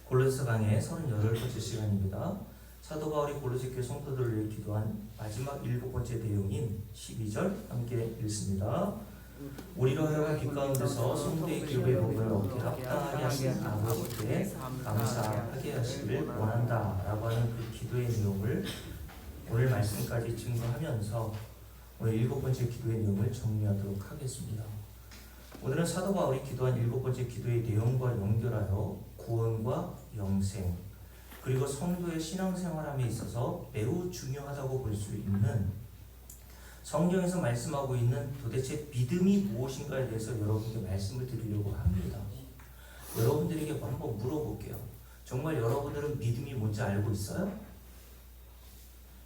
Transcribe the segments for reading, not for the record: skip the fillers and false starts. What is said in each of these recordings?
골로새 강의 38번째 시간입니다. 사도 바울이 골로새 교회 성도들을 위해 기도한 마지막 7번째 내용인 12절 함께 읽습니다. 우리로 하여금 빛 가운데서 성도의 기업의 복을 얻게 합당하게 하신 아버지께 감사하게 하시길 원한다 라고 하는 그 기도의 내용을 오늘 말씀까지 증거하면서 오늘 7번째 기도의 내용을 정리하도록 하겠습니다. 오늘은 사도 바울이 기도한 7번째 기도의 내용과 연결하여 구원과 영생 그리고 성도의 신앙생활함에 있어서 매우 중요하다고 볼 수 있는 성경에서 말씀하고 있는 도대체 믿음이 무엇인가에 대해서 여러분께 말씀을 드리려고 합니다. 여러분들에게 한번 물어볼게요. 정말 여러분들은 믿음이 뭔지 알고 있어요?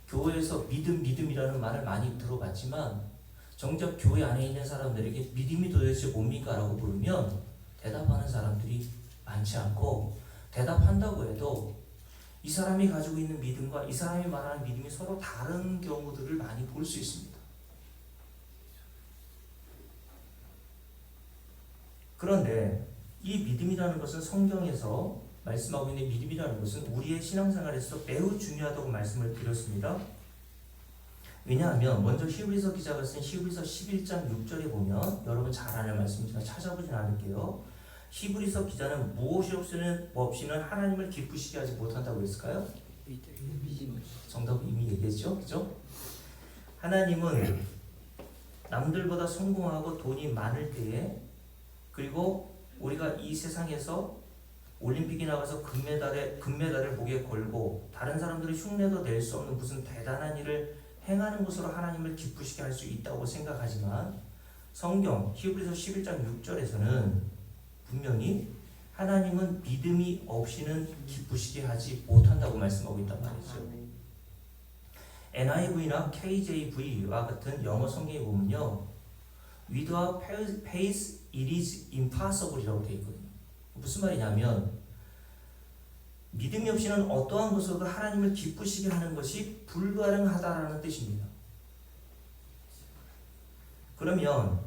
교회에서 믿음이라는 말을 많이 들어봤지만 정작 교회 안에 있는 사람들에게 믿음이 도대체 뭡니까? 라고 물으면 대답하는 사람들이 많지 않고, 대답한다고 해도 이 사람이 가지고 있는 믿음과 이 사람이 말하는 믿음이 서로 다른 경우들을 많이 볼 수 있습니다. 그런데 이 믿음이라는 것은 성경에서 말씀하고 있는 믿음이라는 것은 우리의 신앙생활에서 매우 중요하다고 말씀을 드렸습니다. 왜냐하면 먼저 히브리서 기자가 쓴 히브리서 11장 6절에 보면, 여러분 잘 아는 말씀이지만 찾아보진 않을게요. 히브리서 기자는 무엇이 없이는 하나님을 기쁘시게 하지 못한다고 했을까요? 정답은 이미 얘기했죠, 그죠? 하나님은 남들보다 성공하고 돈이 많을 때에, 그리고 우리가 이 세상에서 올림픽에 나가서 금메달을 목에 걸고 다른 사람들이 흉내도 낼 수 없는 무슨 대단한 일을 행하는 것으로 하나님을 기쁘시게 할 수 있다고 생각하지만, 성경 히브리서 11장 6절에서는 분명히 하나님은 믿음이 없이는 기쁘시게 하지 못한다고 말씀하고 있단 말이죠. NIV나 KJV와 같은 영어 성경에 보면요, without faith it is impossible 이라고 되어 있거든요. 무슨 말이냐면, 믿음이 없이는 어떠한 것으로도 하나님을 기쁘시게 하는 것이 불가능하다라는 뜻입니다. 그러면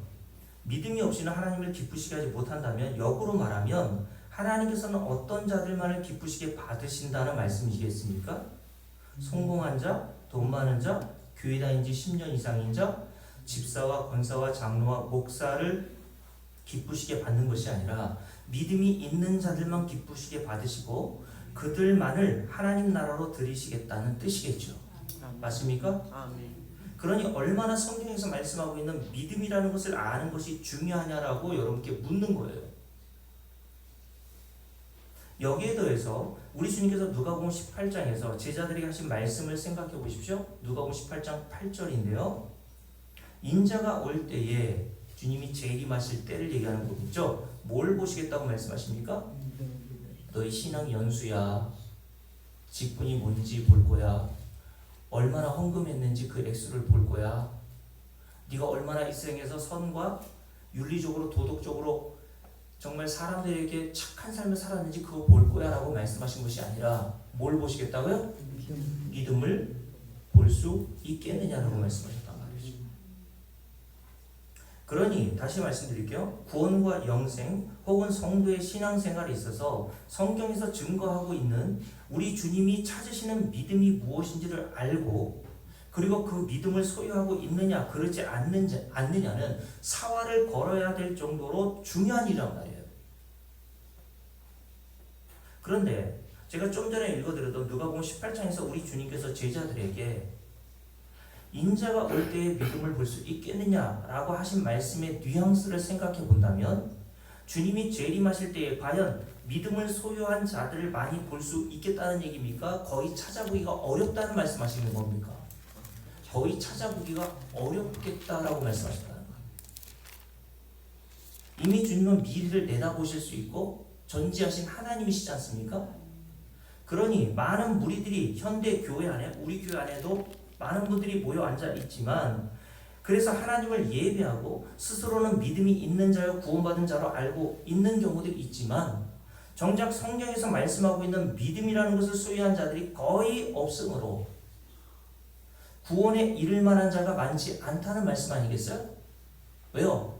믿음이 없이는 하나님을 기쁘시게 하지 못한다면, 역으로 말하면 하나님께서는 어떤 자들만을 기쁘시게 받으신다는 말씀이시겠습니까? 성공한 자, 돈 많은 자, 교회 다닌 지 10년 이상인 자, 집사와 권사와 장로와 목사를 기쁘시게 받는 것이 아니라 믿음이 있는 자들만 기쁘시게 받으시고 그들만을 하나님 나라로 들이시겠다는 뜻이겠죠. 맞습니까? 그러니 얼마나 성경에서 말씀하고 있는 믿음이라는 것을 아는 것이 중요하냐라고 여러분께 묻는 거예요. 여기에 더해서 우리 주님께서 누가복음 18장에서 제자들에게 하신 말씀을 생각해 보십시오. 누가복음 18장 8절인데요. 인자가 올 때에, 주님이 재림하실 때를 얘기하는 부분이죠. 뭘 보시겠다고 말씀하십니까? 너희 신앙 연수야, 직분이 뭔지 볼 거야, 얼마나 헌금했는지 그 액수를 볼 거야, 네가 얼마나 이 생에서 선과 윤리적으로 도덕적으로 정말 사람들에게 착한 삶을 살았는지 그거 볼 거야 라고 말씀하신 것이 아니라 뭘 보시겠다고요? 믿음을 볼 수 있겠느냐라고 말씀하셨단 말이죠. 그러니 다시 말씀드릴게요. 구원과 영생 혹은 성도의 신앙생활에 있어서 성경에서 증거하고 있는 우리 주님이 찾으시는 믿음이 무엇인지를 알고, 그리고 그 믿음을 소유하고 있느냐 그렇지 않느냐는 사활을 걸어야 될 정도로 중요한 일이란 말이에요. 그런데 제가 좀 전에 읽어드렸던 누가복음 18장에서 우리 주님께서 제자들에게 인자가 올 때의 믿음을 볼 수 있겠느냐라고 하신 말씀의 뉘앙스를 생각해 본다면, 주님이 재림하실 때에 과연 믿음을 소유한 자들을 많이 볼 수 있겠다는 얘기입니까? 거의 찾아보기가 어렵다는 말씀하시는 겁니까? 거의 찾아보기가 어렵겠다라고 말씀하셨다는 거예요. 이미 주님은 미래를 내다보실 수 있고 전지하신 하나님이시지 않습니까? 그러니 많은 무리들이 현대 교회 안에, 우리 교회 안에도 많은 분들이 모여 앉아 있지만, 그래서 하나님을 예배하고 스스로는 믿음이 있는 자여 구원받은 자로 알고 있는 경우들이 있지만, 정작 성경에서 말씀하고 있는 믿음이라는 것을 소유한 자들이 거의 없으므로 구원에 이를 만한 자가 많지 않다는 말씀 아니겠어요? 왜요?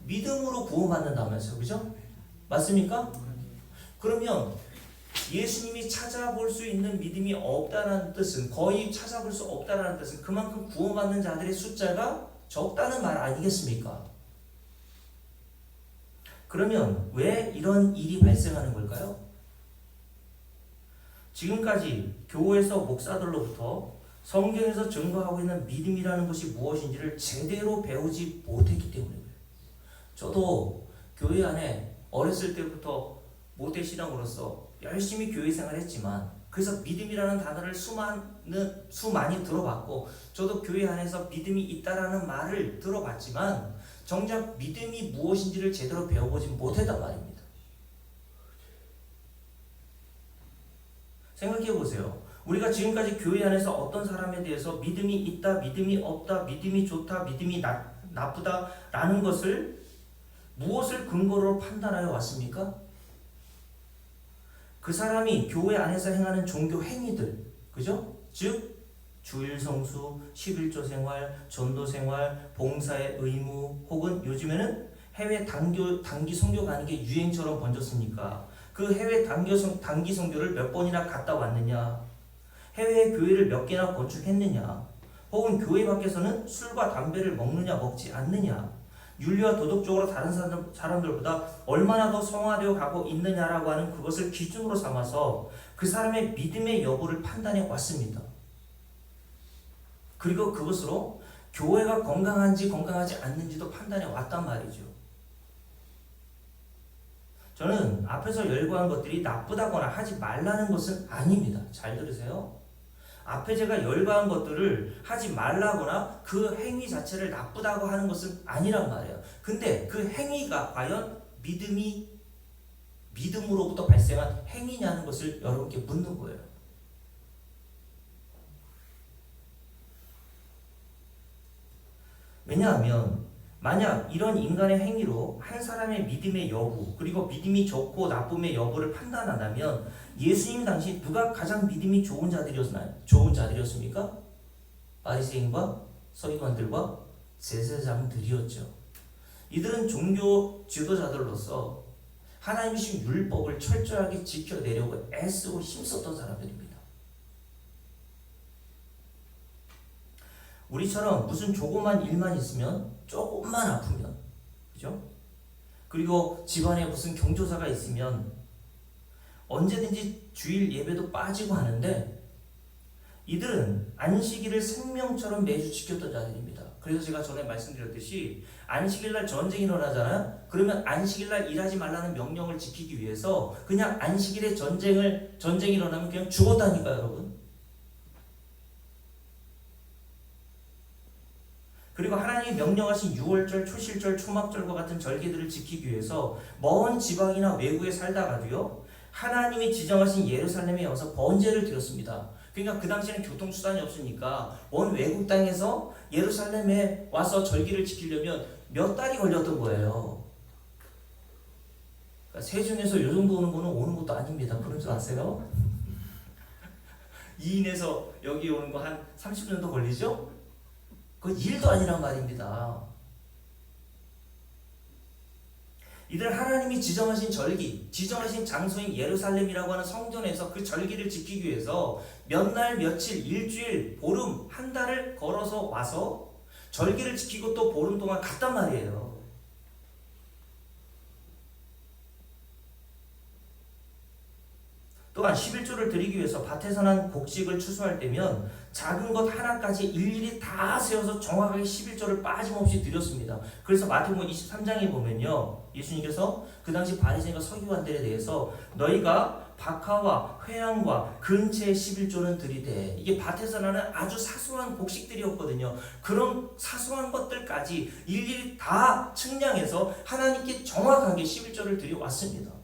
믿음으로 구원받는다면서요, 그죠? 맞습니까? 그러면 예수님이 찾아볼 수 있는 믿음이 없다는 뜻은, 거의 찾아볼 수 없다는 뜻은 그만큼 구원받는 자들의 숫자가 적다는 말 아니겠습니까? 그러면 왜 이런 일이 발생하는 걸까요? 지금까지 교회에서 목사들로부터 성경에서 증거하고 있는 믿음이라는 것이 무엇인지를 제대로 배우지 못했기 때문이에요. 저도 교회 안에 어렸을 때부터 모태신앙으로서 열심히 교회 생활했지만, 그래서 믿음이라는 단어를 수많이 들어봤고, 저도 교회 안에서 믿음이 있다라는 말을 들어봤지만 정작 믿음이 무엇인지를 제대로 배워보지 못했단 말입니다. 생각해 보세요. 우리가 지금까지 교회 안에서 어떤 사람에 대해서 믿음이 있다, 믿음이 없다, 믿음이 좋다, 믿음이 나쁘다 라는 것을 무엇을 근거로 판단하여 왔습니까? 그 사람이 교회 안에서 행하는 종교 행위들, 그죠? 즉 주일 성수, 11조 생활, 전도 생활, 봉사의 의무, 혹은 요즘에는 해외 단기 선교 가는 게 유행처럼 번졌으니까 그 해외 단기 선교를 몇 번이나 갔다 왔느냐, 해외 교회를 몇 개나 건축했느냐, 혹은 교회 밖에서는 술과 담배를 먹느냐 먹지 않느냐, 윤리와 도덕적으로 다른 사람들보다 얼마나 더 성화되어 가고 있느냐라고 하는 그것을 기준으로 삼아서 그 사람의 믿음의 여부를 판단해 왔습니다. 그리고 그것으로 교회가 건강한지 건강하지 않는지도 판단해 왔단 말이죠. 저는 앞에서 열거한 것들이 나쁘다거나 하지 말라는 것은 아닙니다. 잘 들으세요. 앞에 제가 열거한 것들을 하지 말라거나 그 행위 자체를 나쁘다고 하는 것은 아니란 말이에요. 근데 그 행위가 과연 믿음으로부터 발생한 행위냐는 것을 여러분께 묻는 거예요. 왜냐하면 만약 이런 인간의 행위로 한 사람의 믿음의 여부, 그리고 믿음이 좋고 나쁨의 여부를 판단한다면 예수님 당시 누가 가장 믿음이 좋은 자들이었습니까? 바리새인과 서기관들과 제사장들이었죠. 이들은 종교 지도자들로서 하나님이 주신 율법을 철저하게 지켜내려고 애쓰고 힘썼던 사람들입니다. 우리처럼 무슨 조그만 일만 있으면, 조금만 아프면, 그죠? 그리고 집안에 무슨 경조사가 있으면 언제든지 주일 예배도 빠지고 하는데, 이들은 안식일을 생명처럼 매주 지켰던 자들입니다. 그래서 제가 전에 말씀드렸듯이 안식일날 전쟁이 일어나잖아요. 그러면 안식일날 일하지 말라는 명령을 지키기 위해서 그냥 안식일에 전쟁이 일어나면 그냥 죽었다니까요, 여러분. 그리고 하나님이 명령하신 유월절, 초실절, 초막절과 같은 절기들을 지키기 위해서 먼 지방이나 외국에 살다가도요, 하나님이 지정하신 예루살렘에 와서 번제를 드렸습니다. 그러니까 그 당시에는 교통수단이 없으니까 먼 외국 땅에서 예루살렘에 와서 절기를 지키려면 몇 달이 걸렸던 거예요. 그러니까 세종에서 요 정도 오는 거는 오는 것도 아닙니다. 그런 줄 아세요? 이인에서 여기 오는 거 한 30분 정도 걸리죠? 그 일도 아니란 말입니다. 이들 하나님이 지정하신 절기, 지정하신 장소인 예루살렘이라고 하는 성전에서 그 절기를 지키기 위해서 몇 날, 며칠, 일주일, 보름, 한 달을 걸어서 와서 절기를 지키고 또 보름 동안 갔단 말이에요. 또한 11조를 드리기 위해서 밭에서 난 곡식을 추수할 때면 작은 것 하나까지 일일이 다 세워서 정확하게 11조를 빠짐없이 드렸습니다. 그래서 마태복음 23장에 보면요, 예수님께서 그 당시 바리새인과 서기관들에 대해서 너희가 박하와 회양과 근처의 11조는 드리되, 이게 밭에서 나는 아주 사소한 곡식들이었거든요. 그런 사소한 것들까지 일일이 다 측량해서 하나님께 정확하게 11조를 드려왔습니다.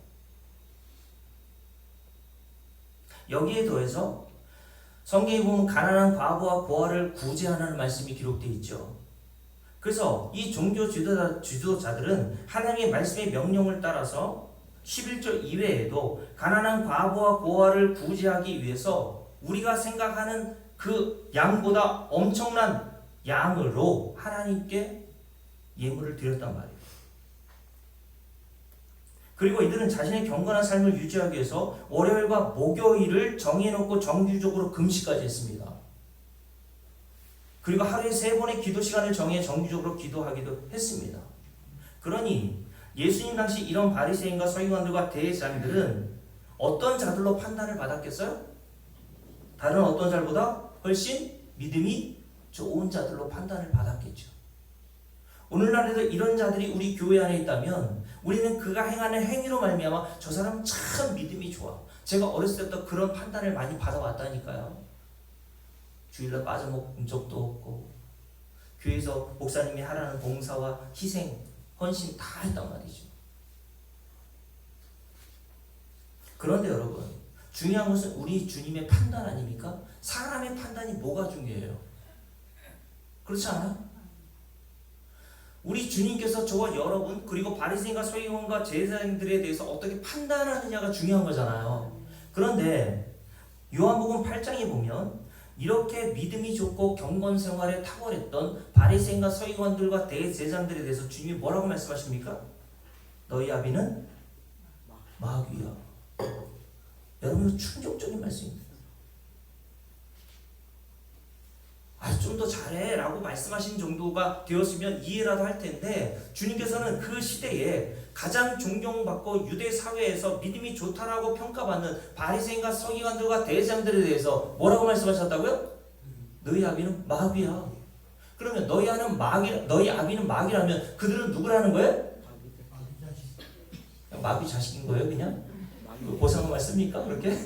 여기에 더해서 성경에 보면 가난한 과부와 고아를 구제하라는 말씀이 기록되어 있죠. 그래서 이 종교 지도자들은 하나님의 말씀의 명령을 따라서 11조 이외에도 가난한 과부와 고아를 구제하기 위해서 우리가 생각하는 그 양보다 엄청난 양으로 하나님께 예물을 드렸단 말이에요. 그리고 이들은 자신의 경건한 삶을 유지하기 위해서 월요일과 목요일을 정해놓고 정규적으로 금식까지 했습니다. 그리고 하루에 3번의 기도 시간을 정해 정규적으로 기도하기도 했습니다. 그러니 예수님 당시 이런 바리새인과 서기관들과 대제사장들은 어떤 자들로 판단을 받았겠어요? 다른 어떤 자들보다 훨씬 믿음이 좋은 자들로 판단을 받았겠죠. 오늘날에도 이런 자들이 우리 교회 안에 있다면 우리는 그가 행하는 행위로 말미암아 저 사람 참 믿음이 좋아. 제가 어렸을 때부터 그런 판단을 많이 받아왔다니까요. 주일날 빠져먹은 적도 없고 교회에서 목사님이 하라는 봉사와 희생, 헌신 다 했단 말이죠. 그런데 여러분, 중요한 것은 우리 주님의 판단 아닙니까? 사람의 판단이 뭐가 중요해요? 그렇지 않아요? 우리 주님께서 저와 여러분 그리고 바리새인과 서기관과 제사장들에 대해서 어떻게 판단하느냐가 중요한 거잖아요. 그런데 요한복음 8장에 보면 이렇게 믿음이 좋고 경건 생활에 탁월했던 바리새인과 서기관들과 대제사장들에 대해서 주님이 뭐라고 말씀하십니까? 너희 아비는 마귀야. 여러분, 충격적인 말씀입니다. 좀 더 잘해 라고 말씀하신 정도가 되었으면 이해라도 할 텐데 주님께서는 그 시대에 가장 존경받고 유대 사회에서 믿음이 좋다라고 평가받는 바리새인과 서기관들과 대제사장들에 대해서 뭐라고 말씀하셨다고요? 너희 아비는 마귀야. 그러면 너희 아비는 마귀라면 그들은 누구라는 거예요? 마귀 자식인 거예요, 그냥? 고상은 말씀입니까? 그렇게?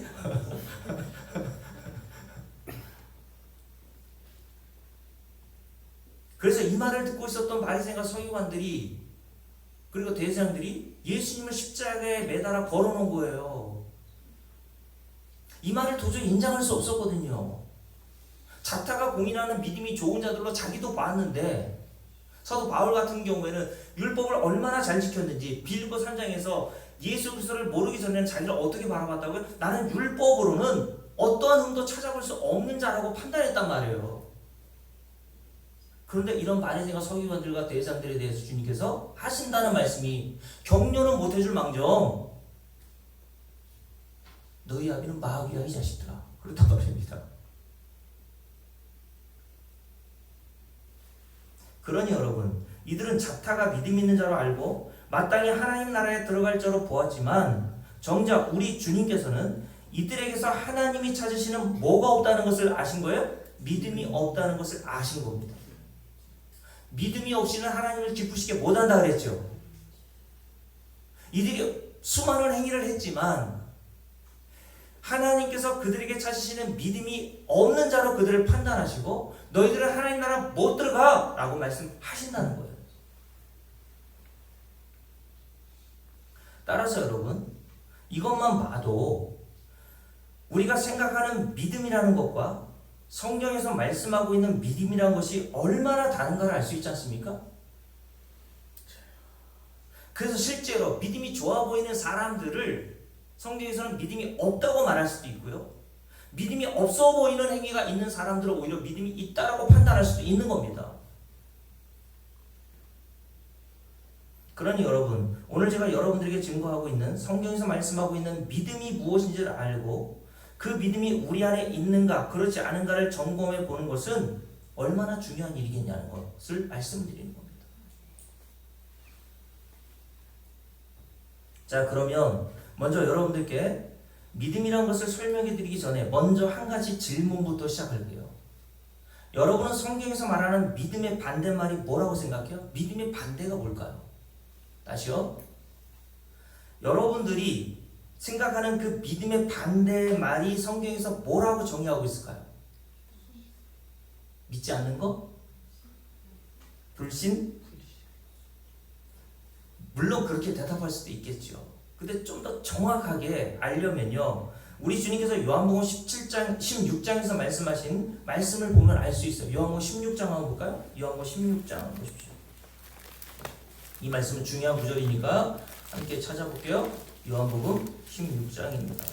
그래서 이 말을 듣고 있었던 바리새인과 서기관들이 그리고 대제사장들이 예수님을 십자가에 매달아 걸어놓은 거예요. 이 말을 도저히 인정할 수 없었거든요. 자타가 공인하는 믿음이 좋은 자들로 자기도 봤는데 사도 바울 같은 경우에는 율법을 얼마나 잘 지켰는지 빌립보 3장에서 예수 그리스도를 모르기 전에는 자기를 어떻게 바라봤다고요? 나는 율법으로는 어떠한 흠도 찾아볼 수 없는 자라고 판단했단 말이에요. 그런데 이런 바리새인과 서기관들과 대제사장들에 대해서 주님께서 하신다는 말씀이 격려는 못해줄 망정 너희 아비는 마귀야 이 자식들아 그렇단 말입니다. 그러니 여러분 이들은 자타가 믿음 있는 자로 알고 마땅히 하나님 나라에 들어갈 자로 보았지만 정작 우리 주님께서는 이들에게서 하나님이 찾으시는 뭐가 없다는 것을 아신 거예요? 믿음이 없다는 것을 아신 겁니다. 믿음이 없이는 하나님을 기쁘시게 못한다 그랬죠. 이들이 수많은 행위를 했지만 하나님께서 그들에게 찾으시는 믿음이 없는 자로 그들을 판단하시고 너희들은 하나님 나라 못 들어가 라고 말씀하신다는 거예요. 따라서 여러분 이것만 봐도 우리가 생각하는 믿음이라는 것과 성경에서 말씀하고 있는 믿음이라는 것이 얼마나 다른가를 알 수 있지 않습니까? 그래서 실제로 믿음이 좋아 보이는 사람들을 성경에서는 믿음이 없다고 말할 수도 있고요. 믿음이 없어 보이는 행위가 있는 사람들은 오히려 믿음이 있다라고 판단할 수도 있는 겁니다. 그러니 여러분, 오늘 제가 여러분들에게 증거하고 있는 성경에서 말씀하고 있는 믿음이 무엇인지를 알고 그 믿음이 우리 안에 있는가 그렇지 않은가를 점검해 보는 것은 얼마나 중요한 일이겠냐는 것을 말씀드리는 겁니다. 자, 그러면 먼저 여러분들께 믿음이라는 것을 설명해 드리기 전에 먼저 한 가지 질문부터 시작할게요. 여러분은 성경에서 말하는 믿음의 반대말이 뭐라고 생각해요? 믿음의 반대가 뭘까요? 다시요. 여러분들이 생각하는 그 믿음의 반대말이 성경에서 뭐라고 정의하고 있을까요? 믿지 않는 거? 불신? 물론 그렇게 대답할 수도 있겠죠. 근데 좀 더 정확하게 알려면요. 우리 주님께서 요한복음 17장, 16장에서 말씀하신 말씀을 보면 알 수 있어요. 요한복음 16장 한번 볼까요? 요한복음 16장 보십시오. 이 말씀은 중요한 구절이니까 함께 찾아볼게요. 요한복음 16장입니다.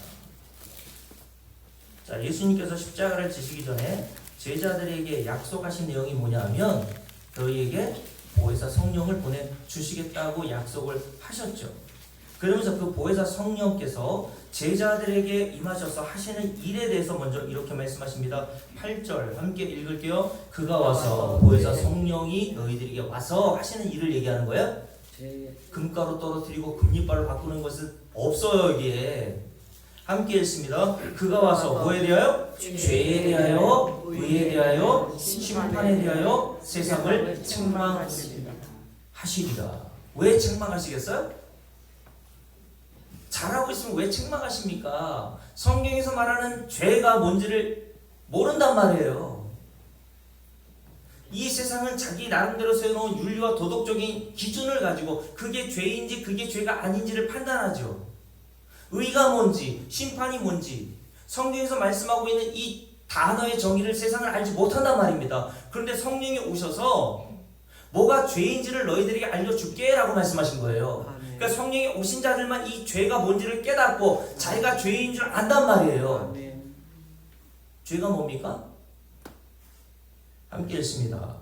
자, 예수님께서 십자가를 지시기 전에 제자들에게 약속하신 내용이 뭐냐 하면 너희에게 보혜사 성령을 보내주시겠다고 약속을 하셨죠. 그러면서 그 보혜사 성령께서 제자들에게 임하셔서 하시는 일에 대해서 먼저 이렇게 말씀하십니다. 8절 함께 읽을게요. 그가 와서 보혜사 성령이 너희들에게 와서 하시는 일을 얘기하는 거예요. 금가루 떨어뜨리고 금리발로 바꾸는 것은 없어요. 이게 함께 읽습니다. 그가 와서 뭐에 대하여? 죄에 대하여, 의에 대하여, 심판에 대하여 세상을 책망하시리라. 왜 책망하시겠어요? 잘하고 있으면 왜 책망하십니까? 성경에서 말하는 죄가 뭔지를 모른단 말이에요. 이 세상은 자기 나름대로 세워놓은 윤리와 도덕적인 기준을 가지고 그게 죄인지 그게 죄가 아닌지를 판단하죠. 의가 뭔지, 심판이 뭔지 성경에서 말씀하고 있는 이 단어의 정의를 세상을 알지 못한단 말입니다. 그런데 성령이 오셔서 뭐가 죄인지를 너희들에게 알려줄게 라고 말씀하신 거예요. 그러니까 성령이 오신 자들만 이 죄가 뭔지를 깨닫고 자기가 죄인 줄 안단 말이에요. 죄가 뭡니까? 함께 읽습니다.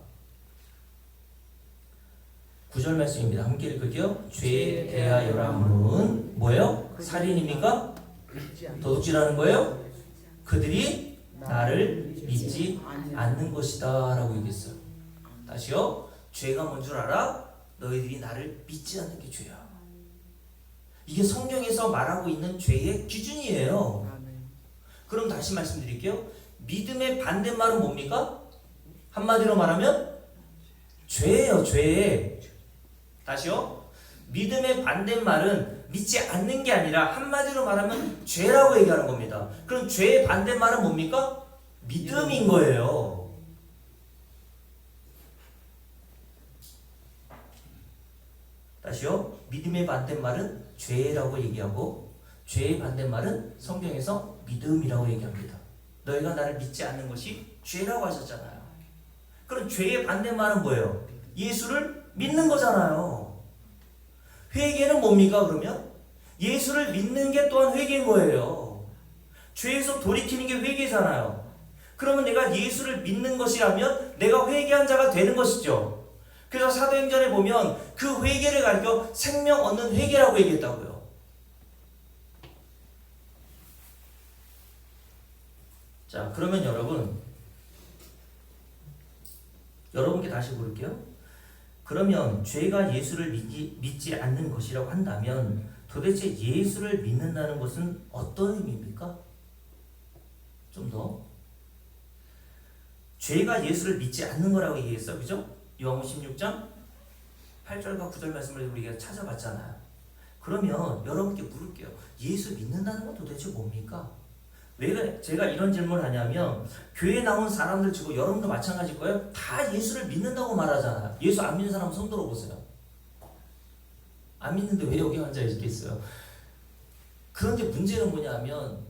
9절 말씀입니다. 함께 읽을게요. 죄에 대하여라는 뭐예요? 살인입니까? 도둑질하는 거예요? 그들이 나를 믿지 않는 것이다 라고 얘기했어요. 다시요. 죄가 뭔 줄 알아? 너희들이 나를 믿지 않는 게 죄야. 이게 성경에서 말하고 있는 죄의 기준이에요. 그럼 다시 말씀드릴게요. 믿음의 반대말은 뭡니까? 한마디로 말하면 죄예요. 죄. 다시요. 믿음의 반대말은 믿지 않는 게 아니라 한마디로 말하면 죄라고 얘기하는 겁니다. 그럼 죄의 반대말은 뭡니까? 믿음인 거예요. 다시요. 믿음의 반대말은 죄라고 얘기하고 죄의 반대말은 성경에서 믿음이라고 얘기합니다. 너희가 나를 믿지 않는 것이 죄라고 하셨잖아요. 그럼 죄의 반대말은 뭐예요? 예수를 믿는 거잖아요. 회개는 뭡니까 그러면? 예수를 믿는 게 또한 회개인 거예요. 죄에서 돌이키는 게 회개잖아요. 그러면 내가 예수를 믿는 것이라면 내가 회개한 자가 되는 것이죠. 그래서 사도행전에 보면 그 회개를 가리켜 생명 얻는 회개라고 얘기했다고요. 자, 그러면 여러분께 다시 물을게요. 그러면 죄가 예수를 믿지 않는 것이라고 한다면 도대체 예수를 믿는다는 것은 어떤 의미입니까? 좀 더. 죄가 예수를 믿지 않는 거라고 얘기했어. 그죠? 요한복음 16장 8절과 9절 말씀을 우리가 찾아봤잖아요. 그러면 여러분께 물을게요. 예수 믿는다는 건 도대체 뭡니까? 왜 제가 이런 질문을 하냐면 교회에 나온 사람들 치고 여러분도 마찬가지일 거예요. 다 예수를 믿는다고 말하잖아요. 예수 안 믿는 사람 손 들어보세요. 안 믿는데 왜 여기 앉아 있겠어요? 그런데 문제는 뭐냐면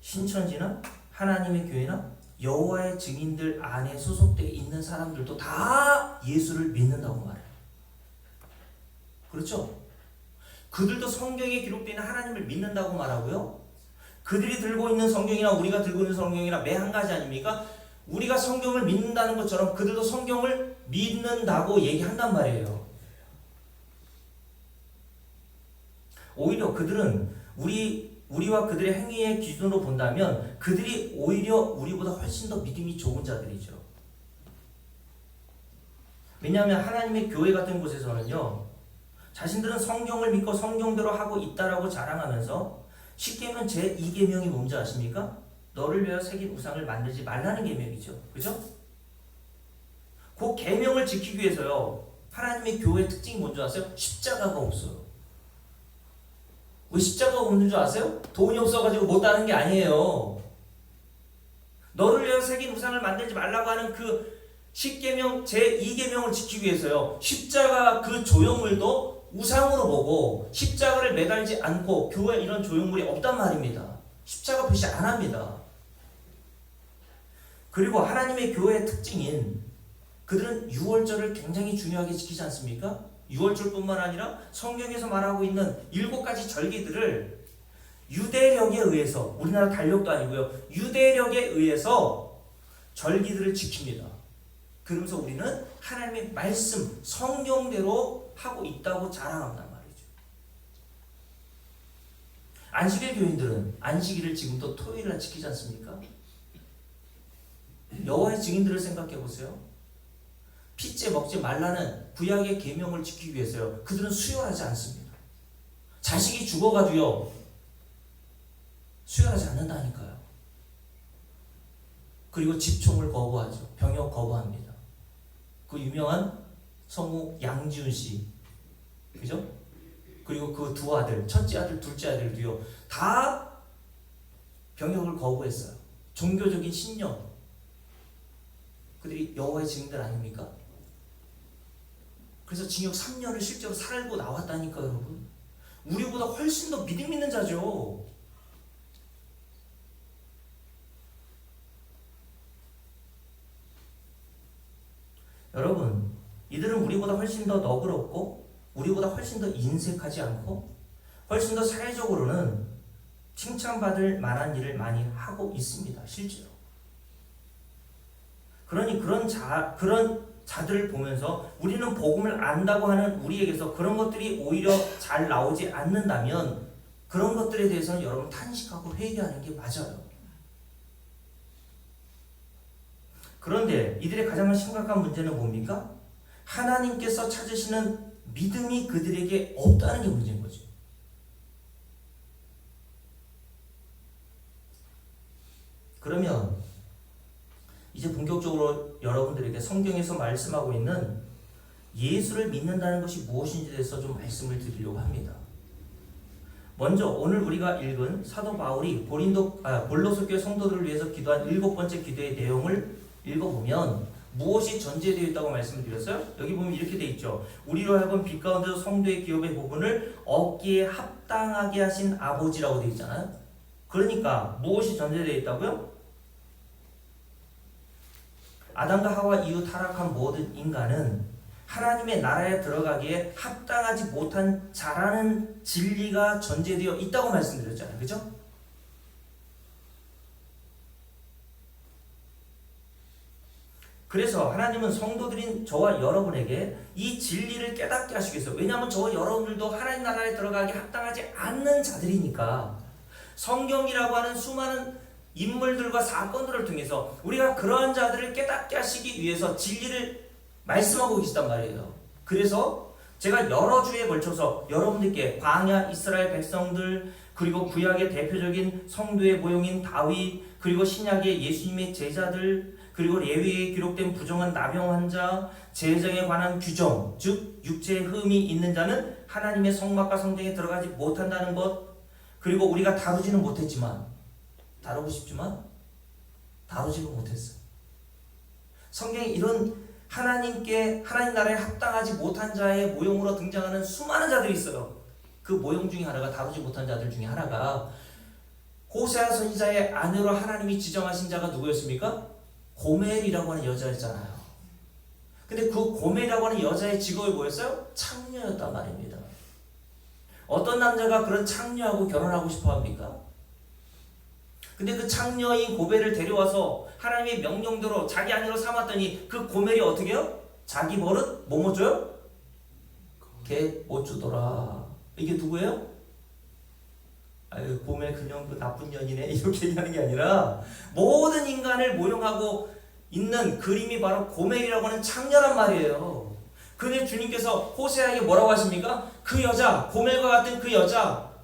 신천지나 하나님의 교회나 여호와의 증인들 안에 소속되어 있는 사람들도 다 예수를 믿는다고 말해요. 그렇죠? 그들도 성경에 기록되어 있는 하나님을 믿는다고 말하고요. 그들이 들고 있는 성경이나 우리가 들고 있는 성경이나 매 한 가지 아닙니까? 우리가 성경을 믿는다는 것처럼 그들도 성경을 믿는다고 얘기한단 말이에요. 오히려 그들은 우리와 그들의 행위의 기준으로 본다면 그들이 오히려 우리보다 훨씬 더 믿음이 좋은 자들이죠. 왜냐하면 하나님의 교회 같은 곳에서는요, 자신들은 성경을 믿고 성경대로 하고 있다라고 자랑하면서 십계명 제2계명이 뭔지 아십니까? 너를 위하여 새긴 우상을 만들지 말라는 계명이죠. 그죠? 그 계명을 지키기 위해서요, 하나님의 교회의 특징이 뭔지 아세요? 십자가가 없어요. 왜 십자가가 없는 줄 아세요? 돈이 없어가지고 못하는 게 아니에요. 너를 위하여 새긴 우상을 만들지 말라고 하는 그 십계명 제2계명을 지키기 위해서요, 십자가 그 조형물도 우상으로 보고 십자가를 매달지 않고 교회에 이런 조형물이 없단 말입니다. 십자가 표시 안 합니다. 그리고 하나님의 교회의 특징인 그들은 유월절을 굉장히 중요하게 지키지 않습니까? 유월절뿐만 아니라 성경에서 말하고 있는 7가지 절기들을 유대력에 의해서, 우리나라 달력도 아니고요, 유대력에 의해서 절기들을 지킵니다. 그러면서 우리는 하나님의 말씀, 성경대로 하고 있다고 자랑한단 말이죠. 안식일 교인들은 안식일을 지금도 토요일날 지키지 않습니까? 여호와의 증인들을 생각해 보세요. 피째 먹지 말라는 구약의 계명을 지키기 위해서요. 그들은 수혈하지 않습니다. 자식이 죽어가도요. 수혈하지 않는다니까요. 그리고 집총을 거부하죠. 병역 거부합니다. 그 유명한 성우 양지훈 씨, 그죠? 그리고 그 두 아들, 첫째 아들, 둘째 아들도요. 다 병역을 거부했어요. 종교적인 신념. 그들이 여호와의 증인들 아닙니까? 그래서 징역 3년을 실제로 살고 나왔다니까요, 여러분. 우리보다 훨씬 더 믿음 있는 자죠. 여러분, 이들은 우리보다 훨씬 더 너그럽고 우리보다 훨씬 더 인색하지 않고 훨씬 더 사회적으로는 칭찬받을 만한 일을 많이 하고 있습니다. 실제로. 그러니 그런 자들을 보면서 우리는 복음을 안다고 하는 우리에게서 그런 것들이 오히려 잘 나오지 않는다면 그런 것들에 대해서는 여러분 탄식하고 회개하는 게 맞아요. 그런데 이들의 가장 심각한 문제는 뭡니까? 하나님께서 찾으시는 믿음이 그들에게 없다는 게 문제인 거죠. 그러면 이제 본격적으로 여러분들에게 성경에서 말씀하고 있는 예수를 믿는다는 것이 무엇인지에 대해서 좀 말씀을 드리려고 합니다. 먼저 오늘 우리가 읽은 사도 바울이 골로새 교회 성도들을 위해서 기도한 7번째 기도의 내용을 읽어보면 무엇이 전제되어 있다고 말씀을 드렸어요? 여기 보면 이렇게 되어 있죠. 우리로 하여금 빛 가운데서 성도의 기업의 부분을 얻기에 합당하게 하신 아버지라고 되어 있잖아요. 그러니까 무엇이 전제되어 있다고요? 아담과 하와 이후 타락한 모든 인간은 하나님의 나라에 들어가기에 합당하지 못한 자라는 진리가 전제되어 있다고 말씀드렸잖아요. 그죠? 그래서 하나님은 성도들인 저와 여러분에게 이 진리를 깨닫게 하시기 위해서, 왜냐하면 저와 여러분들도 하나님 나라에 들어가기 합당하지 않는 자들이니까 성경이라고 하는 수많은 인물들과 사건들을 통해서 우리가 그러한 자들을 깨닫게 하시기 위해서 진리를 말씀하고 계시단 말이에요. 그래서 제가 여러 주에 걸쳐서 여러분들께 광야 이스라엘 백성들, 그리고 구약의 대표적인 성도의 모형인 다윗, 그리고 신약의 예수님의 제자들, 그리고 레위기에 기록된 부정한 나병 환자, 제정에 관한 규정, 즉 육체의 흠이 있는 자는 하나님의 성막과 성전에 들어가지 못한다는 것, 그리고 우리가 다루지는 못했지만, 다루고 싶지만 다루지는 못했어요. 성경에 이런 하나님 나라에 합당하지 못한 자의 모형으로 등장하는 수많은 자들이 있어요. 그 모형 중에 하나가, 다루지 못한 자들 중에 하나가 호세아 선지자의 아내로 하나님이 지정하신 자가 누구였습니까? 고멜이라고 하는 여자였잖아요. 근데 그 고멜이라고 하는 여자의 직업이 뭐였어요? 창녀였단 말입니다. 어떤 남자가 그런 창녀하고 결혼하고 싶어 합니까? 근데 그 창녀인 고멜을 데려와서 하나님의 명령대로 자기 아내로 삼았더니 그 고멜이 어떻게 해요? 자기 버릇 뭐 못 줘요? 개 못 주더라. 이게 누구예요? 아유, 고멜 그냥 그 나쁜 년이네 이렇게 얘기하는 게 아니라 모든 인간을 모형하고 있는 그림이 바로 고멜이라고 하는 창녀란 말이에요. 그런데 주님께서 호세아에게 뭐라고 하십니까? 그 여자, 고멜과 같은 그 여자,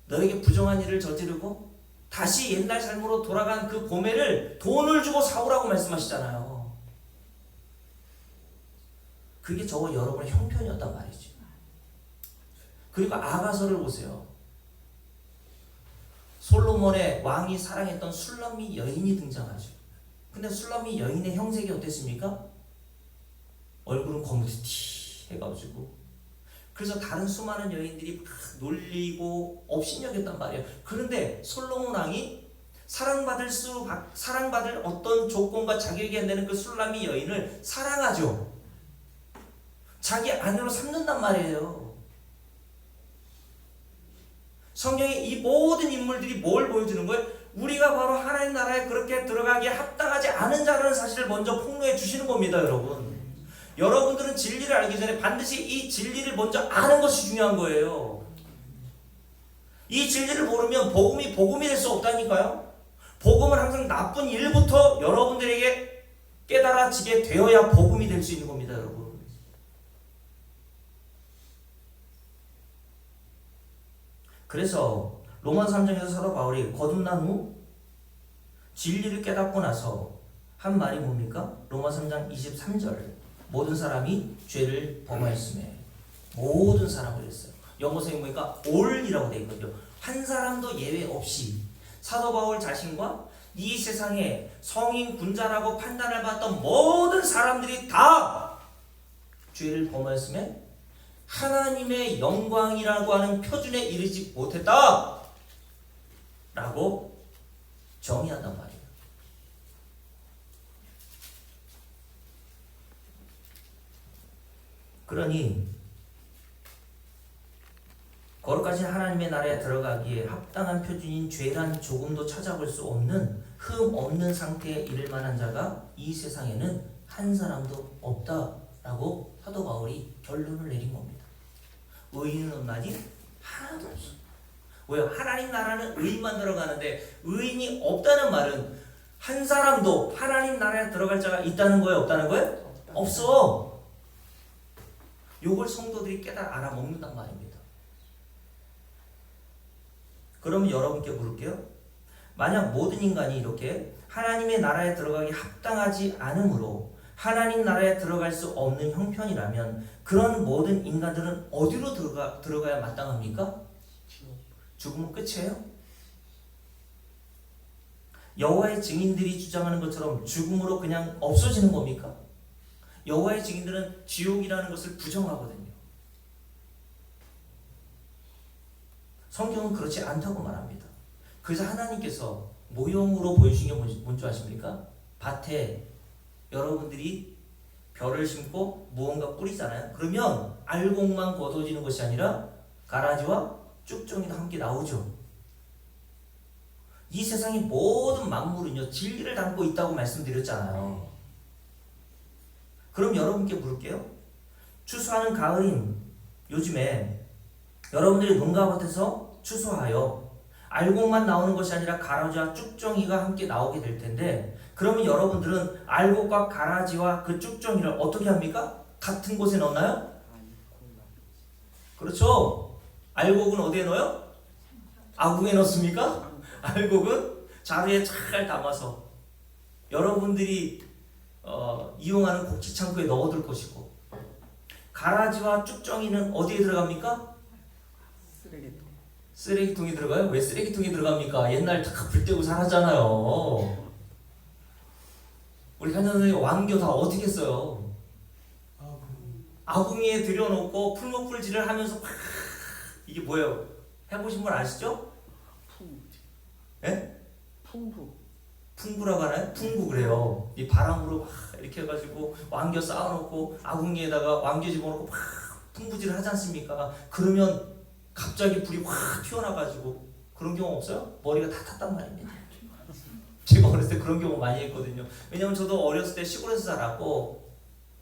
너에게 부정한 일을 저지르고 다시 옛날 삶으로 돌아간 그 고멜을 돈을 주고 사오라고 말씀하시잖아요. 그게 저와 여러분의 형편이었단 말이죠. 그리고 아가서를 보세요. 솔로몬의 왕이 사랑했던 술람미 여인이 등장하죠. 근데 술람미 여인의 형색이 어땠습니까? 얼굴은 거무튀 해가지고, 그래서 다른 수많은 여인들이 막 놀리고 업신여겼단 말이에요. 그런데 솔로몬 왕이 사랑받을 어떤 조건과 자격이 안 되는 그 술람미 여인을 사랑하죠. 자기 아내로 삼는단 말이에요. 성경에 이 모든 인물들이 뭘 보여주는 거예요? 우리가 바로 하나님 나라에 그렇게 들어가기에 합당하지 않은 자라는 사실을 먼저 폭로해 주시는 겁니다, 여러분. 여러분들은 진리를 알기 전에 반드시 이 진리를 먼저 아는 것이 중요한 거예요. 이 진리를 모르면 복음이 될 수 없다니까요. 복음은 항상 나쁜 일부터 여러분들에게 깨달아지게 되어야 복음이 될 수 있는 겁니다, 여러분. 그래서 로마 3장에서 사도 바울이 거듭난 후 진리를 깨닫고 나서 한 말이 뭡니까? 로마 3장 23절. 모든 사람이 죄를 범하였음에. 모든 사람을 했어요. 영어성에 보니까 all이라고 되어 있거든요. 한 사람도 예외 없이 사도 바울 자신과 이 세상에 성인 군자라고 판단을 받던 모든 사람들이 다 죄를 범하였음에 하나님의 영광이라고 하는 표준에 이르지 못했다 라고 정의한단 말이에요. 그러니 거룩하신 하나님의 나라에 들어가기에 합당한 표준인 죄란 조금도 찾아볼 수 없는 흠 없는 상태에 이를 만한 자가 이 세상에는 한 사람도 없다라고 사도 바울이 결론을 내린 겁니다. 의인은 없나니? 하나도 없어. 왜요? 하나님 나라는 의인만 들어가는데 의인이 없다는 말은 한 사람도 하나님 나라에 들어갈 자가 있다는 거예요? 없다는 거예요? 없어. 요걸 성도들이 알아먹는단 말입니다. 그러면 여러분께 물을게요. 만약 모든 인간이 이렇게 하나님의 나라에 들어가기 합당하지 않으므로 하나님 나라에 들어갈 수 없는 형편이라면 그런 모든 인간들은 어디로 들어가야 마땅합니까? 죽으면 끝이에요? 여호와의 증인들이 주장하는 것처럼 죽음으로 그냥 없어지는 겁니까? 여호와의 증인들은 지옥이라는 것을 부정하거든요. 성경은 그렇지 않다고 말합니다. 그래서 하나님께서 모형으로 보여주신 게 뭔지 아십니까? 밭에 여러분들이 벼를 심고 무언가 뿌리잖아요. 그러면 알곡만 걷어지는 것이 아니라 가라지와 쭉정이도 함께 나오죠. 이 세상의 모든 만물은요 진리를 담고 있다고 말씀드렸잖아요. 그럼 여러분께 물을게요. 추수하는 가을인 요즘에 여러분들이 농가밭에서 추수하여 알곡만 나오는 것이 아니라 가라지와 쭉정이가 함께 나오게 될 텐데 그러면 여러분들은 알곡과 가라지와 그 쭉정이를 어떻게 합니까? 같은 곳에 넣나요? 그렇죠. 알곡은 어디에 넣어요? 아궁에 넣습니까? 알곡은 자루에 잘 담아서 여러분들이 이용하는 곡식창고에 넣어둘 것이고 가라지와 쭉정이는 어디에 들어갑니까? 쓰레기통에 들어가요? 왜 쓰레기통에 들어갑니까? 옛날 다 불 떼고 살았잖아요. 우리 한전 선생님 왕교 다 어떻게 했어요? 아궁이에 들여놓고 풀목불질을 하면서 팍 이게 뭐예요? 해보신 분 아시죠? 예? 풍부라고 하나요? 풍부 그래요. 이 바람으로 막 이렇게 해가지고 왕겨 쌓아놓고 아궁이에다가 왕겨 집어넣고 막 풍부질을 하지 않습니까? 그러면 갑자기 불이 확 튀어나가지고 그런 경우 없어요? 머리가 다 탔단 말입니다. 제가 어렸을 때 그런 경우 많이 했거든요. 왜냐면 저도 어렸을 때 시골에서 자랐고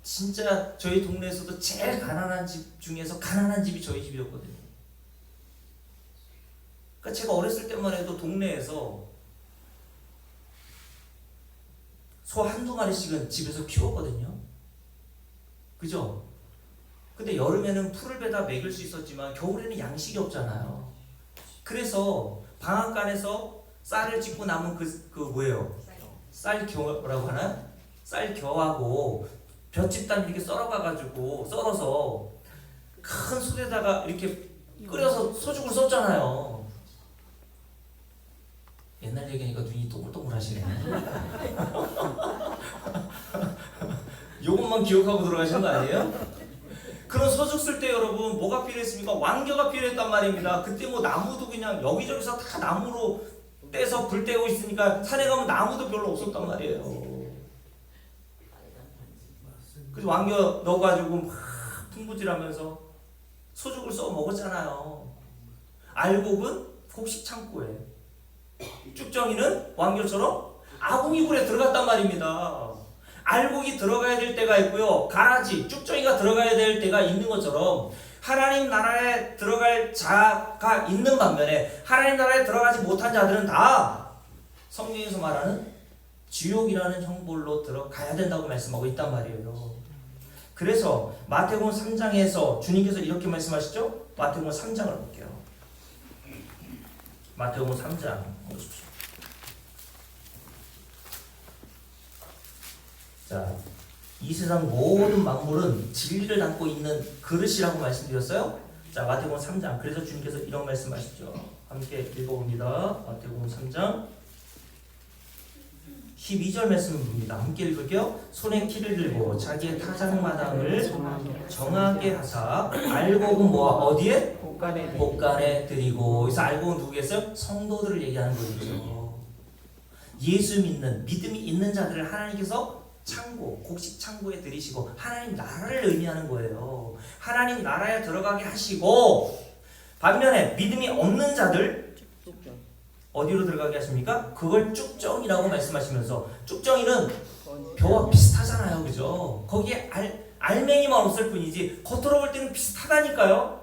진짜 저희 동네에서도 제일 가난한 집 중에서 가난한 집이 저희 집이었거든요. 그러니까 제가 어렸을 때만 해도 동네에서 소 한두 마리씩은 집에서 키웠거든요. 그죠? 근데 여름에는 풀을 베다 먹일 수 있었지만 겨울에는 양식이 없잖아요. 그래서 방앗간에서 쌀을 찢고 남은 그 뭐예요? 쌀겨라고 하나요? 쌀겨하고 볏짚단 이렇게 썰어서 큰 솥에다가 이렇게 끓여서 소죽을 썼잖아요. 옛날 얘기니까 눈이 동글동글하시네. 요것만 기억하고 들어가시는 거 아니에요? 그런 소죽 쓸 때 여러분 뭐가 필요했습니까? 왕겨가 필요했단 말입니다. 그때 뭐 나무도 그냥 여기저기서 다 나무로 떼서 불 떼고 있으니까 산에 가면 나무도 별로 없었단 말이에요. 그래서 왕겨 넣어가지고 막 풍부질하면서 소죽을 써 먹었잖아요. 알곡은 곡식 창고에, 쭉정이는 왕겨처럼 아궁이불에 들어갔단 말입니다. 알곡이 들어가야 될 때가 있고요. 가라지, 쭉정이가 들어가야 될 때가 있는 것처럼 하나님 나라에 들어갈 자가 있는 반면에 하나님 나라에 들어가지 못한 자들은 다 성경에서 말하는 지옥이라는 형벌로 들어가야 된다고 말씀하고 있단 말이에요. 그래서 마태복음 3장에서 주님께서 이렇게 말씀하시죠? 마태복음 3장을 볼게요. 마태복음 3장 보십시오. 자, 이 세상 모든 만물은 진리를 담고 있는 그릇이라고 말씀드렸어요. 자, 마태복음 3장. 그래서 주님께서 이런 말씀하시죠. 함께 읽어봅니다. 마태복음 3장 12절 말씀을 봅니다. 함께 읽을게요. 손에 키를 들고 자기의 타작마당을 정하게 하사 알곡은 뭐야? 어디에? 곳간에 드리고. 그래서 알곡은 누구겠어요? 성도들을 얘기하는 거죠. 예수 믿는 믿음이 있는 자들을 하나님께서 창고, 곡식 창고에 들이시고 하나님 나라를 의미하는 거예요. 하나님 나라에 들어가게 하시고 반면에 믿음이 없는 자들 어디로 들어가게 하십니까? 그걸 쭉정이라고 말씀하시면서 쭉정이는 벼와 비슷하잖아요. 그죠? 거기에 알맹이만 없을 뿐이지 겉으로 볼 때는 비슷하다니까요.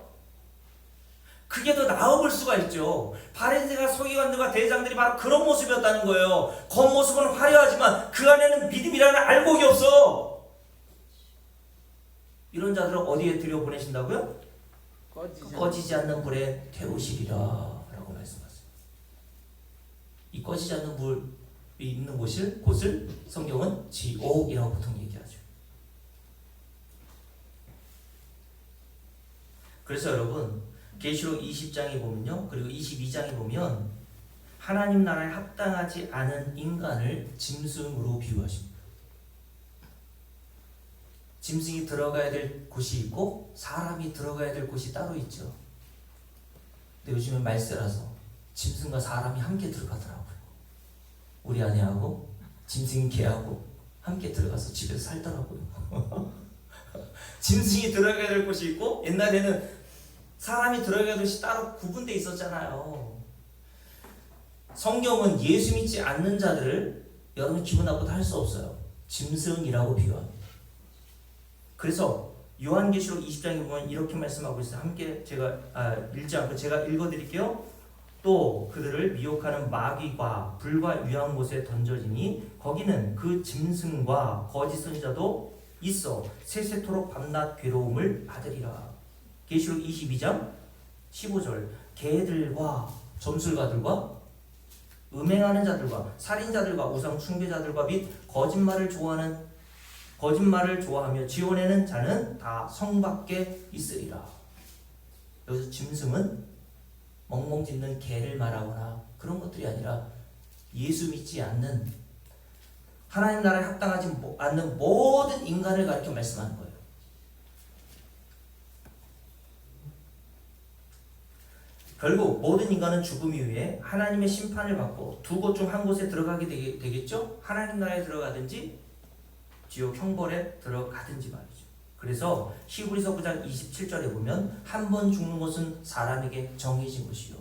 그게 더 나아 볼 수가 있죠. 바리새인과 서기관들과 대장들이 바로 그런 모습이었다는 거예요. 겉모습은 화려하지만 그 안에는 믿음이라는 알곡이 없어. 이런 자들을 어디에 들여보내신다고요? 꺼지지 않는 불에 태우시리라 라고 말씀하세요. 이 꺼지지 않는 불이 있는 곳을 성경은 지옥이라고 보통 얘기하죠. 그래서 여러분 계시록 20장에 보면요, 그리고 22장에 보면 하나님 나라에 합당하지 않은 인간을 짐승으로 비유하십니다. 짐승이 들어가야 될 곳이 있고 사람이 들어가야 될 곳이 따로 있죠. 근데 요즘엔 말세라서 짐승과 사람이 함께 들어가더라고요. 우리 아내하고 짐승이 개하고 함께 들어가서 집에서 살더라고요. 짐승이 들어가야 될 곳이 있고 옛날에는 사람이 들어가야 될 곳이 따로 구분되어 있었잖아요. 성경은 예수 믿지 않는 자들을 여러분 기분 나쁘다 할 수 없어요. 짐승이라고 비유합니다. 그래서 요한계시록 20장에 보면 이렇게 말씀하고 있어요. 함께 제가 읽지 않고 제가 읽어드릴게요. 또 그들을 미혹하는 마귀과 불과 유황 곳에 던져지니 거기는 그 짐승과 거짓 선지자도 있어 세세토록 밤낮 괴로움을 받으리라. 계시록 22장 15절 개들과 점술가들과 음행하는 자들과 살인자들과 우상 숭배자들과 및 거짓말을 좋아하며 지원하는 자는 다 성 밖에 있으리라. 여기서 짐승은 멍멍 짖는 개를 말하거나 그런 것들이 아니라 예수 믿지 않는 하나님 나라에 합당하지 않는 모든 인간을 가리켜 말씀하는 거예요. 결국 모든 인간은 죽음 이후에 하나님의 심판을 받고 두 곳 중 한 곳에 들어가게 되겠죠? 하나님 나라에 들어가든지 지옥 형벌에 들어가든지 말이죠. 그래서 히브리서 9장 27절에 보면 한 번 죽는 것은 사람에게 정해진 것이요.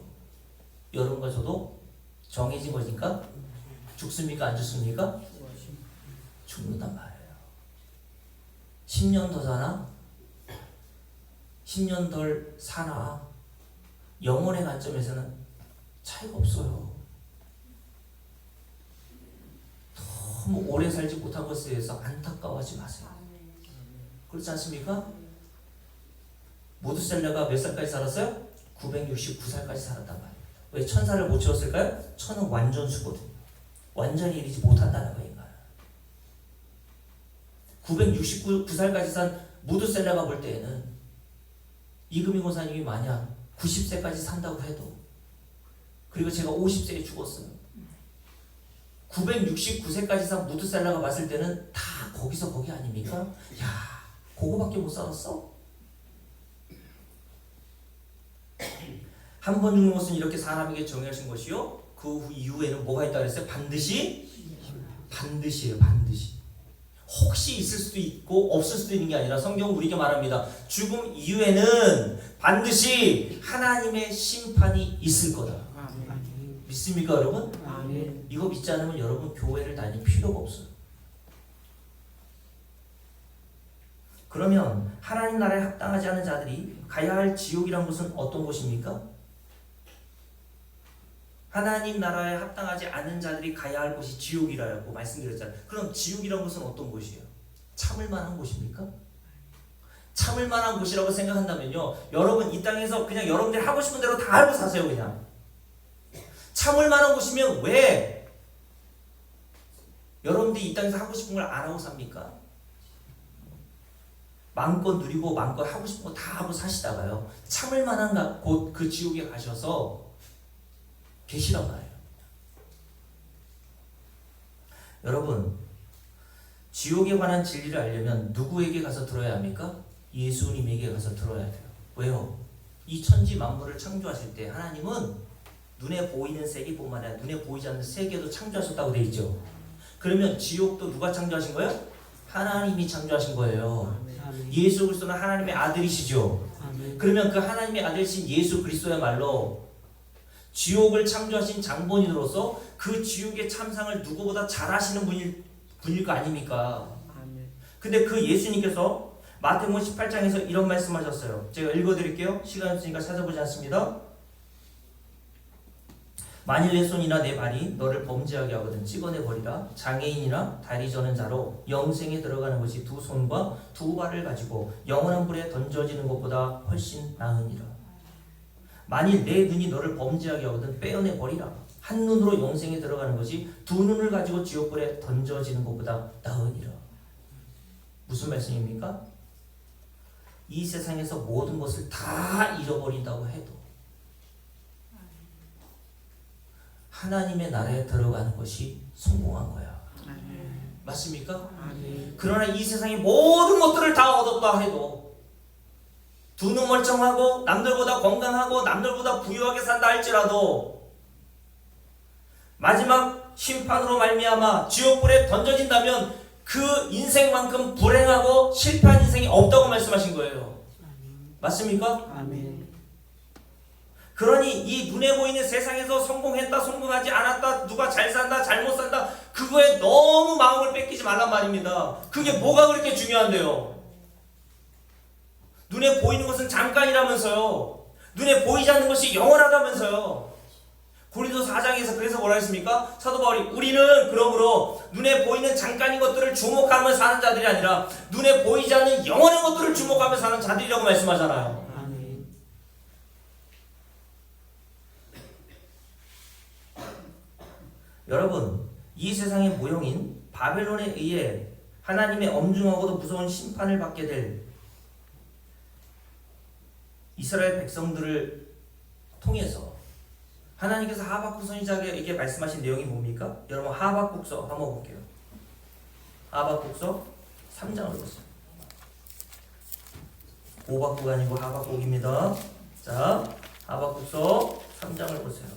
여러분과 저도 정해진 거니까 죽습니까? 안 죽습니까? 죽는단 말이에요. 10년 더 사나? 10년 덜 사나? 영혼의 관점에서는 차이가 없어요. 너무 오래 살지 못한 것에 대해서 안타까워하지 마세요. 그렇지 않습니까? 모두셀러가 몇 살까지 살았어요? 969살까지 살았단 말입니다. 왜 천사를 못 채웠을까요? 천은 완전수거든요. 완전히 이르지 못한다는 거예요. 969살까지 산 모두셀러가 볼 때에는 이금희 권사님이 만약 90세까지 산다고 해도 그리고 제가 50세에 죽었어요. 969세까지 산 무드셀라가 봤을 때는 다 거기서 거기 아닙니까? 야, 그거밖에 못 살았어? 한 번 죽는 것은 이렇게 사람에게 정해진 것이요. 그 이후에는 뭐가 있다고 그랬어요? 반드시예요. 반드시. 혹시 있을 수도 있고 없을 수도 있는 게 아니라 성경은 우리에게 말합니다. 죽음 이후에는 반드시 하나님의 심판이 있을 거다. 믿습니까 여러분? 이거 믿지 않으면 여러분 교회를 다닐 필요가 없어요. 그러면 하나님 나라에 합당하지 않은 자들이 가야 할 지옥이란 곳은 어떤 곳입니까? 하나님 나라에 합당하지 않은 자들이 가야 할 곳이 지옥이라고 말씀드렸잖아요. 그럼 지옥이란 곳은 어떤 곳이에요? 참을 만한 곳입니까? 참을 만한 곳이라고 생각한다면요, 여러분 이 땅에서 그냥 여러분들이 하고 싶은 대로 다 하고 사세요. 그냥 참을 만한 곳이면 왜 여러분들이 이 땅에서 하고 싶은 걸 안 하고 삽니까? 마음껏 누리고 마음껏 하고 싶은 거 다 하고 사시다가요, 참을 만한 곳 그 지옥에 가셔서 계시란 말이에요. 여러분, 지옥에 관한 진리를 알려면 누구에게 가서 들어야 합니까? 예수님에게 가서 들어야 돼요. 왜요? 이 천지 만물을 창조하실 때 하나님은 눈에 보이는 세계뿐만 아니라 눈에 보이지 않는 세계도 창조하셨다고 되어 있죠. 그러면 지옥도 누가 창조하신 거예요? 하나님이 창조하신 거예요. 예수 그리스도는 하나님의 아들이시죠. 그러면 그 하나님의 아들이신 예수 그리스도야말로 지옥을 창조하신 장본인으로서 그 지옥의 참상을 누구보다 잘 아시는 분일 거 아닙니까? 근데 그 예수님께서 마태복음 18장에서 이런 말씀하셨어요. 제가 읽어드릴게요. 시간 없으니까 찾아보지 않습니다. 만일 내 손이나 내 발이 너를 범죄하게 하거든 찍어내버리라. 장애인이나 다리 저는 자로 영생에 들어가는 것이 두 손과 두 발을 가지고 영원한 불에 던져지는 것보다 훨씬 나으니라. 만일 내 눈이 너를 범죄하게 하거든 빼어내버리라. 한 눈으로 영생에 들어가는 것이 두 눈을 가지고 지옥불에 던져지는 것보다 나으니라. 무슨 말씀입니까? 이 세상에서 모든 것을 다 잃어버린다고 해도 하나님의 나라에 들어가는 것이 성공한 거야. 맞습니까? 그러나 이 세상의 모든 것들을 다 얻었다 해도 두 눈 멀쩡하고 남들보다 건강하고 남들보다 부유하게 산다 할지라도 마지막 심판으로 말미암아 지옥불에 던져진다면 그 인생만큼 불행하고 실패한 인생이 없다고 말씀하신 거예요. 맞습니까? 아멘. 그러니 이 눈에 보이는 세상에서 성공했다 성공하지 않았다 누가 잘 산다 잘못 산다 그거에 너무 마음을 뺏기지 말란 말입니다. 그게 뭐가 그렇게 중요한데요? 눈에 보이는 것은 잠깐이라면서요. 눈에 보이지 않는 것이 영원하다면서요. 고린도서 4장에서 그래서 뭐라 했습니까? 사도 바울이 우리는 그러므로 눈에 보이는 잠깐인 것들을 주목하며 사는 자들이 아니라 눈에 보이지 않는 영원한 것들을 주목하며 사는 자들이라고 말씀하잖아요. 아멘. 여러분, 이 세상의 모형인 바벨론에 의해 하나님의 엄중하고도 무서운 심판을 받게 될 이스라엘 백성들을 통해서 하나님께서 하박국 선지자에게 말씀하신 내용이 뭡니까? 여러분 하박국서 한번 볼게요. 하박국서 3장을 보세요. 오박국 아니고 하박국입니다. 자, 하박국서 3장을 보세요.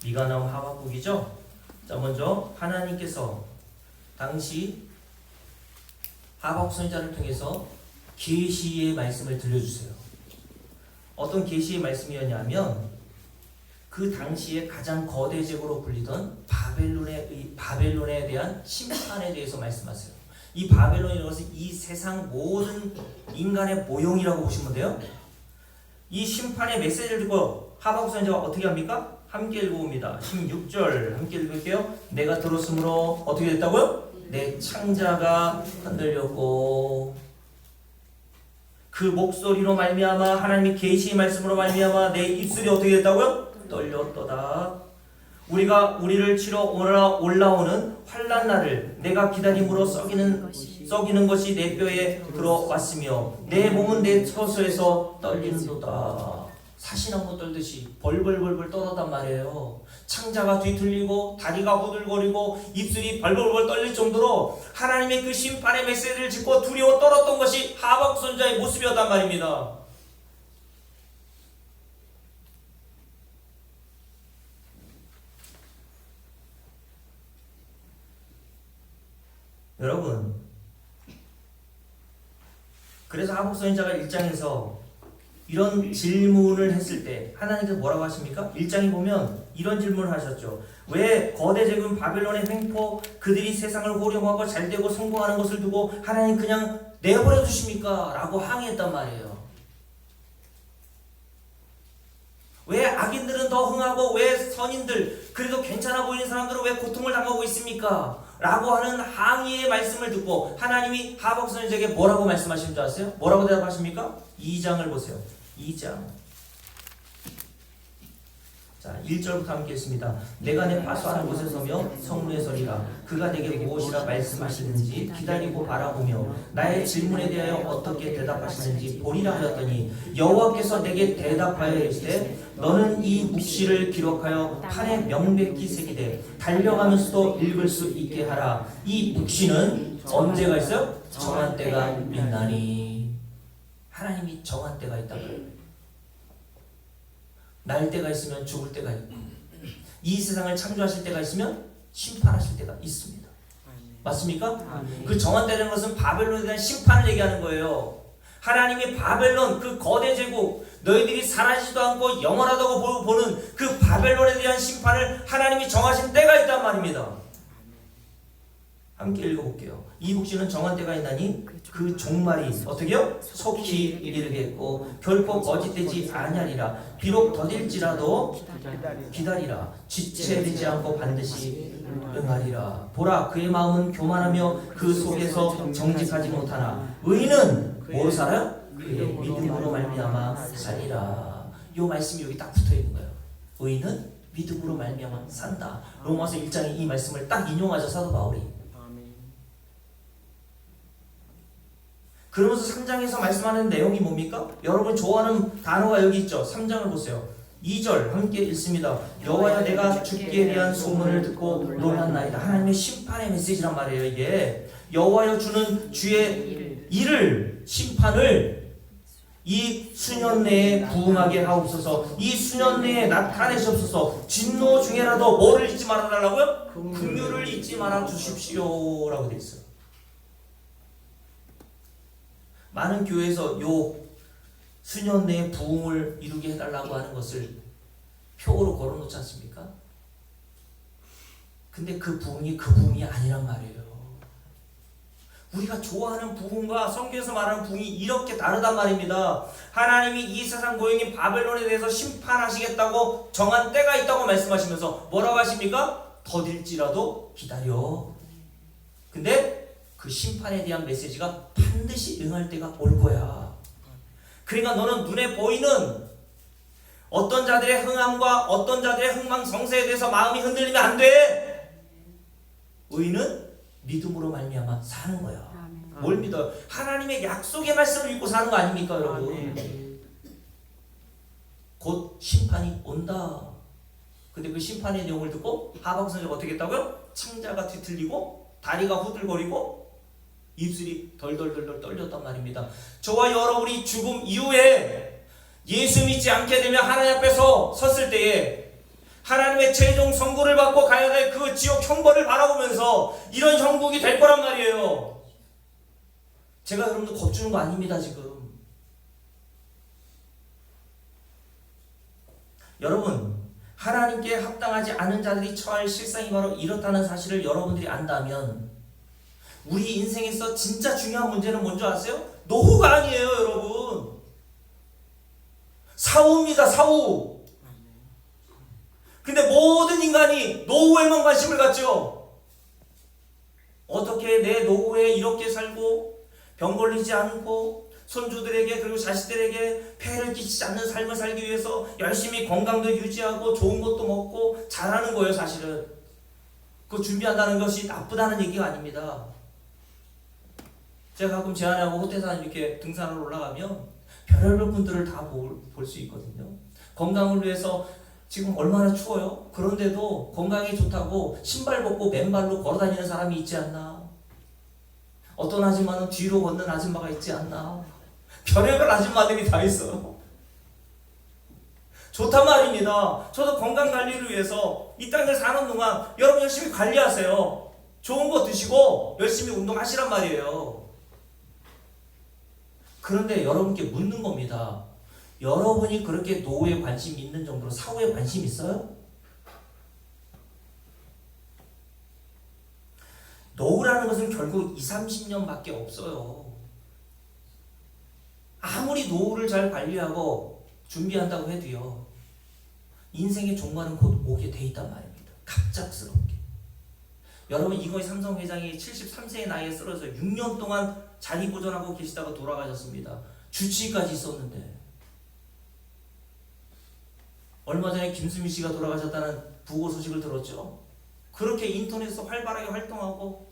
미가 나온 하박국이죠. 자, 먼저 하나님께서 당시 하박국 선지자를 통해서 계시의 말씀을 들려주세요. 어떤 계시의 말씀이었냐면 그 당시에 가장 거대 제국으로 불리던 바벨론에 대한 심판에 대해서 말씀하세요. 이 바벨론이라는 것은 이 세상 모든 인간의 모형이라고 보시면 돼요. 이 심판의 메시지를 듣고 하박국 선지자가 어떻게 합니까? 함께 읽어봅니다. 16절 함께 읽을게요. 내가 들었으므로 어떻게 됐다고요? 내 창자가 흔들렸고 그 목소리로 말미암아 하나님의 계시의 말씀으로 말미암아 내 입술이 어떻게 됐다고요? 떨렸도다. 우리를 치러 올라오는 환난 날을 내가 기다림으로 썩이는 것이 내 뼈에 들어왔으며 내 몸은 내 처소에서 떨리는도다. 사시나무 떨듯이 벌벌벌벌 떨었단 말이에요. 창자가 뒤틀리고 다리가 후들거리고 입술이 벌벌벌 떨릴 정도로 하나님의 그 심판의 메시지를 듣고 두려워 떨었던 것이 하박국 선지자의 모습이었단 말입니다. 여러분, 그래서 하박국 선지자가 1장에서 이런 질문을 했을 때 하나님께서 뭐라고 하십니까? 1장에 보면 이런 질문을 하셨죠. 왜 거대 제국 바벨론의 횡포 그들이 세상을 호령하고 잘되고 성공하는 것을 두고 하나님 그냥 내버려 두십니까? 라고 항의했단 말이에요. 왜 악인들은 더 흥하고 왜 선인들 그래도 괜찮아 보이는 사람들은 왜 고통을 당하고 있습니까? 라고 하는 항의의 말씀을 듣고 하나님이 하박국 선지자에게 뭐라고 말씀하시는 줄 아세요? 뭐라고 대답하십니까? 2장을 보세요. 2장. 자, 1절부터 함께 읽습니다. 내가 내 파수하는 곳에 서며 성문에 서리라. 그가 내게 무엇이라 말씀하시는지 기다리고 바라보며 나의 질문에 대하여 어떻게 대답하시는지 보리라 하였더니 여호와께서 내게 대답하여 이르시되 너는 이 묵시를 기록하여 판에 명백히 새기되 달려가면서도 읽을 수 있게 하라. 이 묵시는 언제가 있어요? 정한 때가 있나니. 하나님이 정한 때가 있다고요. 날 때가 있으면 죽을 때가 있고 이 세상을 창조하실 때가 있으면 심판하실 때가 있습니다. 맞습니까? 그 정한 때라는 것은 바벨론에 대한 심판을 얘기하는 거예요. 하나님이 바벨론 그 거대 제국 너희들이 사라지지도 않고 영원하다고 보는 그 바벨론에 대한 심판을 하나님이 정하신 때가 있단 말입니다. 함께 읽어볼게요. 이 묵시는 정한 때가 있나니 그 종말이 어떻게요? 속히 이르겠고 결코 거짓되지 아니하리라. 비록 더딜지라도 기다리라. 지체되지 않고 반드시 응하리라. 보라 그의 마음은 교만하며 그 속에서 정직하지 못하나 의인은 뭐로 살아요? 그의 믿음으로 말미암아 살리라. 이 말씀이 여기 딱 붙어있는 거예요. 의인은 믿음으로 말미암아 산다. 로마서 1장에 이 말씀을 딱 인용하죠. 사도 바울이. 그러면서 3장에서 말씀하는 내용이 뭡니까? 여러분 좋아하는 단어가 여기 있죠. 3장을 보세요. 2절 함께 읽습니다. 여호와여 내가 죽기에 대한 소문을 듣고 놀랐나이다. 하나님의 심판의 메시지란 말이에요. 이게 여호와여 주는 주의 일을 심판을 이 수년 내에 부응하게 하옵소서. 이 수년 내에 나타내시옵소서. 진노 중에라도 뭐를 잊지 말아달라고요? 긍휼을 잊지 말아 주십시오 라고 되어 있어요. 많은 교회에서 요 수년 내에 부흥을 이루게 해달라고 하는 것을 표로 걸어놓지 않습니까? 근데 그 부흥이 그 부흥이 아니란 말이에요. 우리가 좋아하는 부흥과 성경에서 말하는 부흥이 이렇게 다르단 말입니다. 하나님이 이 세상 고용인 바벨론에 대해서 심판하시겠다고 정한 때가 있다고 말씀하시면서 뭐라고 하십니까? 더딜지라도 기다려. 근데 그 심판에 대한 메시지가 반드시 응할 때가 올 거야. 그러니까 너는 눈에 보이는 어떤 자들의 흥함과 어떤 자들의 흥망성쇠에 대해서 마음이 흔들리면 안 돼. 의인은 믿음으로 말미암아 사는 거야. 뭘 믿어요? 하나님의 약속의 말씀을 믿고 사는 거 아닙니까, 여러분? 곧 심판이 온다. 근데 그 심판의 내용을 듣고 하박국 선지자가 어떻게 했다고요? 창자가 뒤틀리고 다리가 후들거리고 입술이 덜덜덜덜 떨렸단 말입니다. 저와 여러분이 죽음 이후에 예수 믿지 않게 되면 하나님 앞에서 섰을 때에 하나님의 최종 선고를 받고 가야 될 그 지옥 형벌을 바라보면서 이런 형국이 될 거란 말이에요. 제가 여러분들 겁주는 거 아닙니다. 지금 여러분 하나님께 합당하지 않은 자들이 처할 실상이 바로 이렇다는 사실을 여러분들이 안다면 우리 인생에서 진짜 중요한 문제는 뭔지 아세요? 노후가 아니에요, 여러분. 사후입니다, 사후. 근데 모든 인간이 노후에만 관심을 갖죠. 어떻게 내 노후에 이렇게 살고 병 걸리지 않고 손주들에게 그리고 자식들에게 폐해를 끼치지 않는 삶을 살기 위해서 열심히 건강도 유지하고 좋은 것도 먹고 잘하는 거예요, 사실은. 그거 준비한다는 것이 나쁘다는 얘기가 아닙니다. 제가 가끔 제안하고 호태산 이렇게 등산을 올라가면 별의별 분들을 다 볼 수 있거든요. 건강을 위해서 지금 얼마나 추워요? 그런데도 건강에 좋다고 신발 벗고 맨발로 걸어다니는 사람이 있지 않나? 어떤 아줌마는 뒤로 걷는 아줌마가 있지 않나? 별의별 아줌마들이 다 있어요. 좋단 말입니다. 저도 건강 관리를 위해서 이 땅을 사는 동안 여러분 열심히 관리하세요. 좋은 거 드시고 열심히 운동하시란 말이에요. 그런데 여러분께 묻는 겁니다. 여러분이 그렇게 노후에 관심이 있는 정도로 사후에 관심 있어요? 노후라는 것은 결국 20, 30년밖에 없어요. 아무리 노후를 잘 관리하고 준비한다고 해도요, 인생의 종말은 곧 오게 돼 있단 말입니다. 갑작스럽게. 여러분, 이거의 삼성 회장이 73세의 나이에 쓰러져 6년 동안 자기 보존하고 계시다가 돌아가셨습니다. 주치의까지 있었는데. 얼마 전에 김수미 씨가 돌아가셨다는 부고 소식을 들었죠. 그렇게 인터넷에서 활발하게 활동하고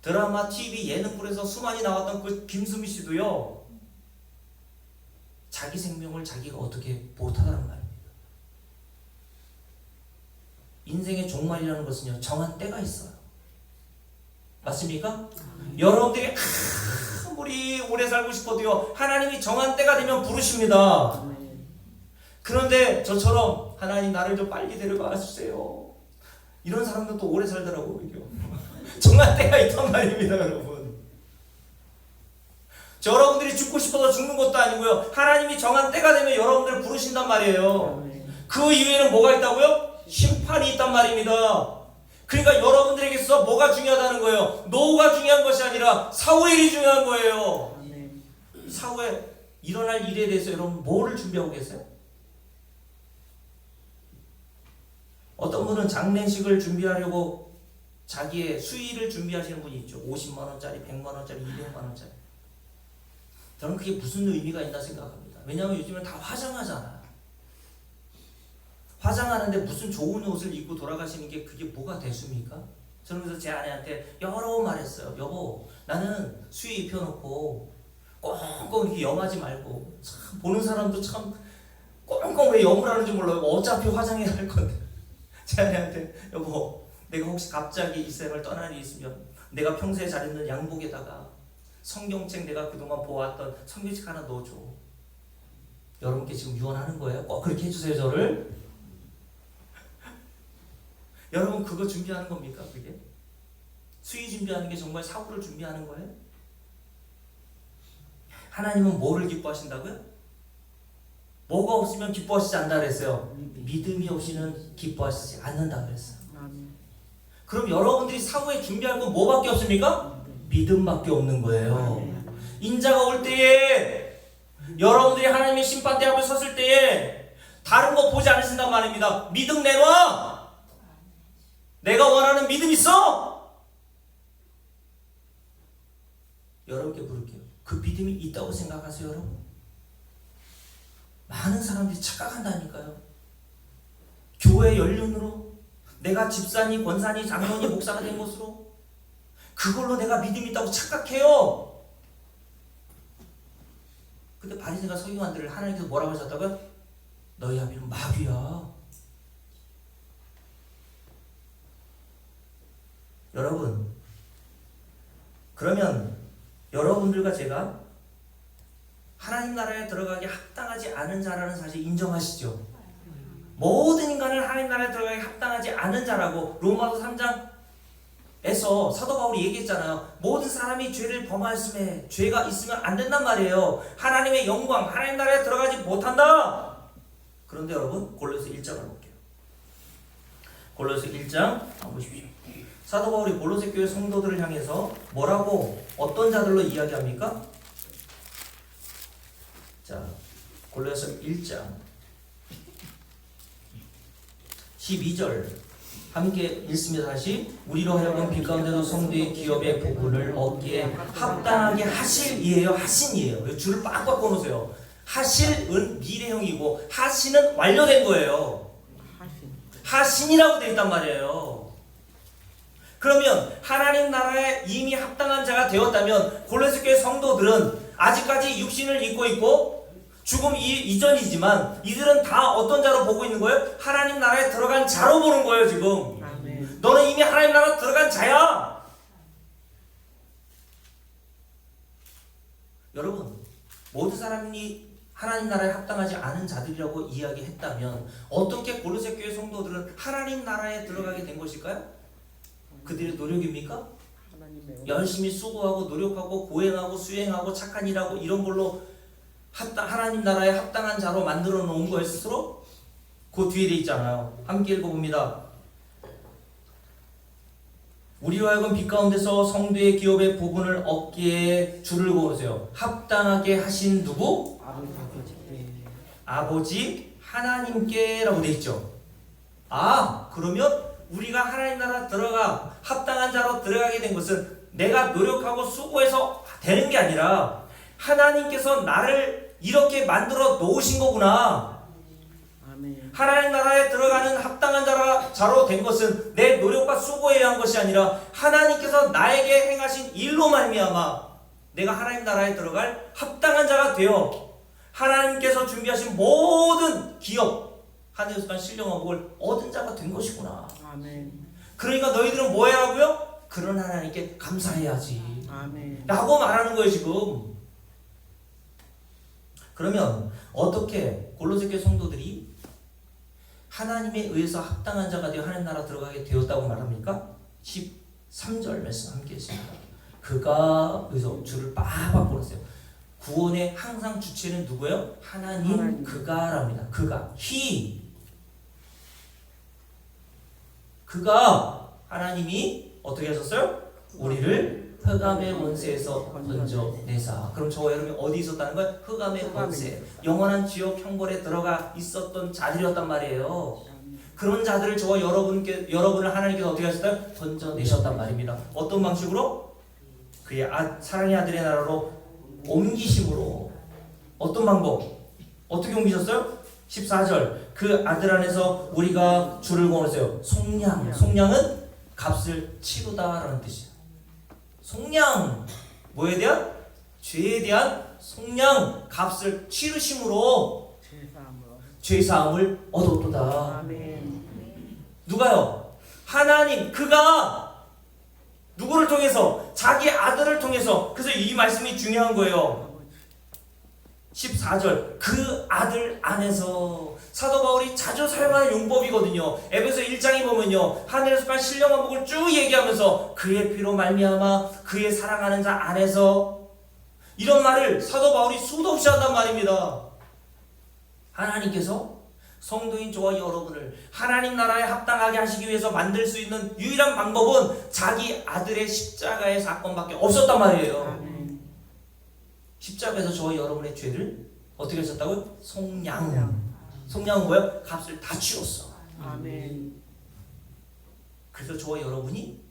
드라마, TV, 예능불에서 수많이 나왔던 그 김수미 씨도요, 자기 생명을 자기가 어떻게 못하다는 말입니다. 인생의 종말이라는 것은요, 정한 때가 있어요. 맞습니까? 여러분들이 아무리 오래 살고 싶어도요, 하나님이 정한 때가 되면 부르십니다. 그런데 저처럼 하나님 나를 좀 빨리 데려가 주세요, 이런 사람도 또 오래 살더라고요. 정한 때가 있단 말입니다, 여러분. 여러분들이 죽고 싶어서 죽는 것도 아니고요, 하나님이 정한 때가 되면 여러분들을 부르신단 말이에요. 그 이후에는 뭐가 있다고요? 심판이 있단 말입니다. 그러니까 여러분들에게서 뭐가 중요하다는 거예요? 노후가 중요한 것이 아니라 사후의 일이 중요한 거예요. 사후에 일어날 일에 대해서 여러분 뭐를 준비하고 계세요? 어떤 분은 장례식을 준비하려고 자기의 수의를 준비하시는 분이 있죠. 50만 원짜리, 100만 원짜리, 200만 원짜리. 저는 그게 무슨 의미가 있나 생각합니다. 왜냐하면 요즘은 다 화장하잖아요. 화장하는데 무슨 좋은 옷을 입고 돌아가시는 게 그게 뭐가 대수입니까? 저는 그래서 제 아내한테 여러 번 말했어요. 여보, 나는 수의 입혀놓고 꽁꽁 이렇게 염하지 말고, 참 보는 사람도 참 꽁꽁 왜 염을 하는지 몰라요. 어차피 화장해야 할 건데. 제 아내한테, 여보, 내가 혹시 갑자기 이 생을 떠날 일이 있으면 내가 평소에 잘 입는 양복에다가 성경책 내가 그동안 보았던 성경책 하나 넣어줘. 여러분께 지금 유언하는 거예요. 꼭 그렇게 해주세요, 저를. 여러분, 그거 준비하는 겁니까? 그게? 수의 준비하는 게 정말 사후를 준비하는 거예요? 하나님은 뭐를 기뻐하신다고요? 뭐가 없으면 기뻐하시지 않는다 그랬어요. 믿음이 없이는 기뻐하시지 않는다 그랬어요. 그럼 여러분들이 사후에 준비할 건 뭐밖에 없습니까? 믿음밖에 없는 거예요. 인자가 올 때에, 여러분들이 하나님의 심판대 앞에 섰을 때에 다른 거 보지 않으신단 말입니다. 믿음 내놔! 내가 원하는 믿음 있어? 여러분께 물을게요. 그 믿음이 있다고 생각하세요, 여러분? 많은 사람들이 착각한다니까요. 교회 연륜으로, 내가 집사니, 권사니, 장로니, 목사가 된 것으로 그걸로 내가 믿음이 있다고 착각해요. 근데 바리새인과 서기관들을 하나님께서 뭐라고 하셨다고요? 너희 아비는 마귀야. 여러분, 그러면 여러분들과 제가 하나님 나라에 들어가기 합당하지 않은 자라는 사실 인정하시죠? 모든 인간을 하나님 나라에 들어가기 합당하지 않은 자라고 로마서 3장에서 사도 바울이 얘기했잖아요. 모든 사람이 죄를 범하였음에 죄가 있으면 안 된단 말이에요. 하나님의 영광, 하나님 나라에 들어가지 못한다. 그런데 여러분, 골로새 1장을 볼게요. 골로새 1장 한번 보십시오. 사도 바울이 골로새 교회 성도들을 향해서 뭐라고, 어떤 자들로 이야기합니까? 자, 골로새 1장 12절 함께 읽습니다. 다시. 우리로 하여금 빛 가운데서 성도의 기업의 부분을 얻기에 합당하게 하실이에요, 하신이에요. 줄을 빡 바꿔놓으세요. 하실은 미래형이고 하신은 완료된 거예요. 하신이라고 되어 있단 말이에요. 그러면 하나님 나라에 이미 합당한 자가 되었다면 골로새 교회 성도들은 아직까지 육신을 입고 있고 죽음 이전이지만 이들은 다 어떤 자로 보고 있는 거예요? 하나님 나라에 들어간 자로 보는 거예요, 지금. 아멘. 너는 이미 하나님 나라에 들어간 자야. 여러분, 모든 사람이 하나님 나라에 합당하지 않은 자들이라고 이야기했다면 어떻게 골로새 교회 성도들은 하나님 나라에 들어가게 된 것일까요? 그들의 노력입니까? 열심히 수고하고 노력하고 고행하고 수행하고 착한 일하고 이런 걸로 하나님 나라에 합당한 자로 만들어 놓은 거예요 스스로? 그 뒤에 돼 있잖아요. 함께 읽어봅니다. 우리로 하여금 빛 가운데서 성도의 기업의 부분을 얻기에 줄을 그으세요. 합당하게 하신 누구? 아버지 하나님께 라고 돼 있죠. 그러면 우리가 하나님 나라 들어가 합당한 자로 들어가게 된 것은 내가 노력하고 수고해서 되는 게 아니라 하나님께서 나를 이렇게 만들어 놓으신 거구나. 아멘. 하나님 나라에 들어가는 합당한 자로 된 것은 내 노력과 수고에 의한 것이 아니라 하나님께서 나에게 행하신 일로 말미암아 내가 하나님 나라에 들어갈 합당한 자가 되어 하나님께서 준비하신 모든 기업 하늘에서 간 신령한 복을 얻은 자가 된 것이구나. 아멘. 그러니까 너희들은 뭐 해라고요? 그런 하나님께 감사해야지 아멘. 라고 말하는 거예요 지금. 그러면 어떻게 골로새교회 성도들이 하나님에 의해서 합당한 자가 되어 하나님 나라 들어가게 되었다고 말합니까? 13절 말씀 함께 했습니다. 그가 여기서 줄을 빠박 보냈어요. 구원의 항상 주체는 누구예요? 하나님. 그가랍니다. 그가 그가 하나님이 어떻게 하셨어요? 우리를 흑암의 권세에서 건져내사. 그럼 저와 여러분이 어디 있었다는 거예요? 흑암의 권세, 영원한 지옥 형벌에 들어가 있었던 자들이었단 말이에요. 그런 자들을 저와 여러분을 하나님께서 어떻게 하셨어요? 건져내셨단 말입니다. 어떤 방식으로? 그의 사랑의 아들의 나라로 옮기심으로. 어떤 방법? 어떻게 옮기셨어요? 14절 그 아들 안에서 우리가 줄을 그었어요. 속량. 속량은 값을 치르다라는 뜻이에요. 속량, 뭐에 대한? 죄에 대한 속량, 값을 치르심으로 죄사함을 얻었도다. 아멘. 누가요? 하나님. 그가 누구를 통해서? 자기 아들을 통해서. 그래서 이 말씀이 중요한 거예요. 14절 그 아들 안에서. 사도 바울이 자주 사용하는 용법이거든요. 에베소 1장에 보면요, 하늘에서 간 신령한 복을 쭉 얘기하면서 그의 피로 말미암아 그의 사랑하는 자 안에서, 이런 말을 사도 바울이 수도 없이 한단 말입니다. 하나님께서 성도인 저와 여러분을 하나님 나라에 합당하게 하시기 위해서 만들 수 있는 유일한 방법은 자기 아들의 십자가의 사건밖에 없었단 말이에요. 아멘. 십자가에서 저와 여러분의 죄를 어떻게 하셨다고요? 속량. 속량은 뭐예요? 값을 다 치웠어. 아멘. 그래서 저와 여러분이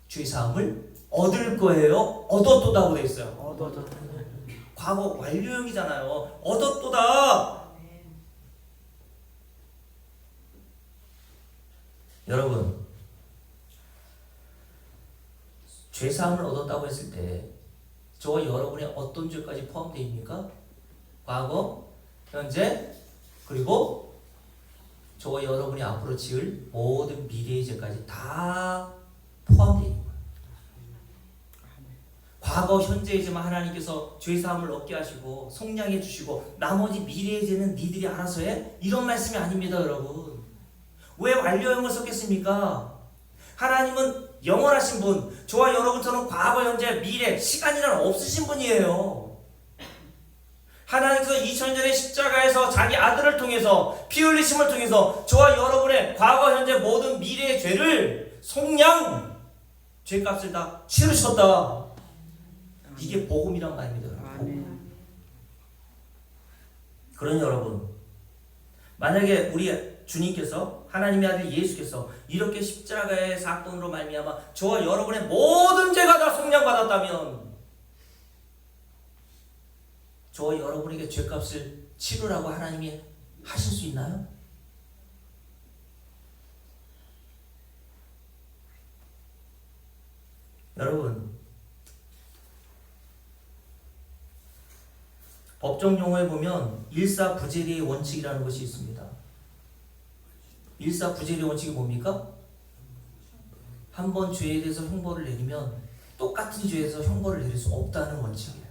죄사함을 얻을 거예요. 얻었도다고 되어 있어요. 얻었도다. 과거 완료형이잖아요. 얻었도다. 여러분, 죄사함을 얻었다고 했을 때 저와 여러분의 어떤 죄까지 포함되어 있습니까? 과거, 현재, 그리고 저와 여러분이 앞으로 지을 모든 미래의 죄까지 다 포함되어 있는 거예요. 과거, 현재의 죄만 하나님께서 죄사함을 얻게 하시고 속량해 주시고 나머지 미래의 죄는 니들이 알아서 해? 이런 말씀이 아닙니다, 여러분. 왜 완료형을 썼겠습니까? 하나님은 영원하신 분, 저와 여러분처럼 과거, 현재, 미래, 시간이란 없으신 분이에요. 하나님께서 2000년 전에 십자가에서 자기 아들을 통해서, 피 흘리심을 통해서 저와 여러분의 과거, 현재, 모든 미래의 죄를 속량, 죄값을 다 치르셨다. 이게 복음이란 말입니다. 복음. 그러니 여러분, 만약에 우리 주님께서, 하나님의 아들 예수께서 이렇게 십자가의 사건으로 말미암아 저와 여러분의 모든 죄가 다 속량받았다면 저와 여러분에게 죄값을 치르라고 하나님이 하실 수 있나요? 여러분, 법정 용어에 보면 일사부재리의 원칙이라는 것이 있습니다. 일사부재리의 원칙이 뭡니까? 한 번 죄에 대해서 형벌을 내리면 똑같은 죄에 대해서 형벌을 내릴 수 없다는 원칙이에요.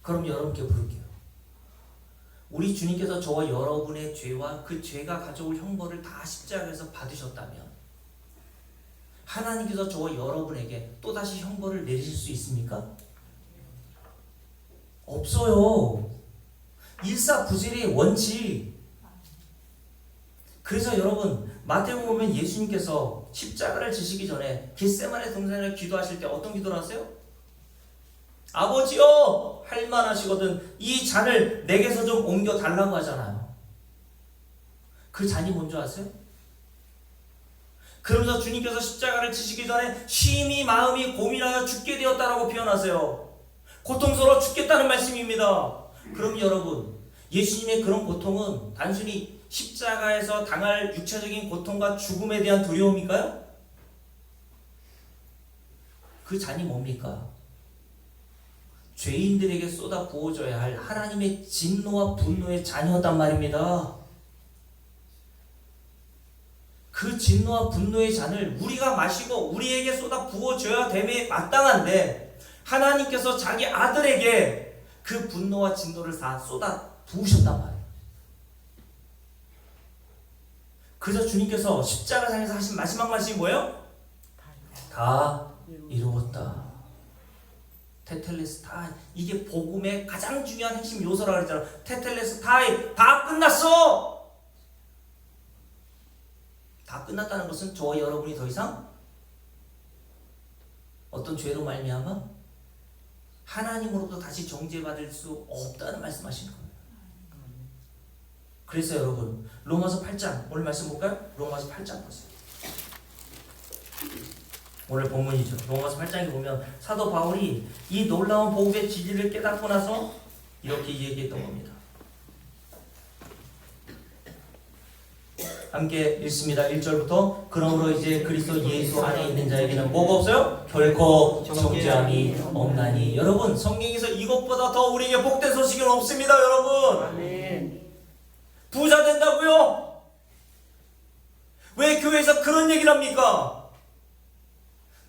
그럼 여러분께 물을게요. 우리 주님께서 저와 여러분의 죄와 그 죄가 가져올 형벌을 다 십자가에서 받으셨다면 하나님께서 저와 여러분에게 또다시 형벌을 내리실 수 있습니까? 없어요. 일사부질의 원칙. 그래서 여러분 마태복음 보면 예수님께서 십자가를 지시기 전에 겟세마네 동산에서 기도하실 때 어떤 기도를 하세요? 아버지여 할만하시거든 이 잔을 내게서 좀 옮겨 달라고 하잖아요. 그 잔이 뭔지 아세요? 그러면서 주님께서 십자가를 지시기 전에 심히 마음이 고민하여 죽게 되었다라고 표현하세요. 고통스러워 죽겠다는 말씀입니다. 그럼 여러분 예수님의 그런 고통은 단순히 십자가에서 당할 육체적인 고통과 죽음에 대한 두려움일까요? 그 잔이 뭡니까? 죄인들에게 쏟아 부어줘야 할 하나님의 진노와 분노의 잔이었단 말입니다. 그 진노와 분노의 잔을 우리가 마시고 우리에게 쏟아 부어줘야 됨에 마땅한데 하나님께서 자기 아들에게 그 분노와 진노를 다 쏟아 부으셨단 말이에요. 그래서 주님께서 십자가상에서 하신 마지막 말씀이 뭐예요? 다 이루었다. 테텔레스타이. 이게 복음의 가장 중요한 핵심 요소라고 그랬잖아. 테텔레스타이. 다 끝났어. 다 끝났다는 것은 저와 여러분이 더 이상 어떤 죄로 말미암아 하나님으로부터 다시 정죄받을 수 없다는 말씀하시는 거예요. 그래서 여러분 로마서 8장 오늘 말씀 볼까요? 로마서 8장 보세요. 오늘 본문이죠. 로마서 8장에 보면 사도 바울이 이 놀라운 복음의 진리를 깨닫고 나서 이렇게 얘기했던 겁니다. 함께 읽습니다. 1절부터 그러므로 이제 그리스도 예수 안에 있는 자에게는 뭐가 없어요? 결코 정죄함이 없나니. 여러분 성경에서 이것보다 더 우리에게 복된 소식은 없습니다. 여러분 아멘. 부자 된다고요? 왜 교회에서 그런 얘기를 합니까?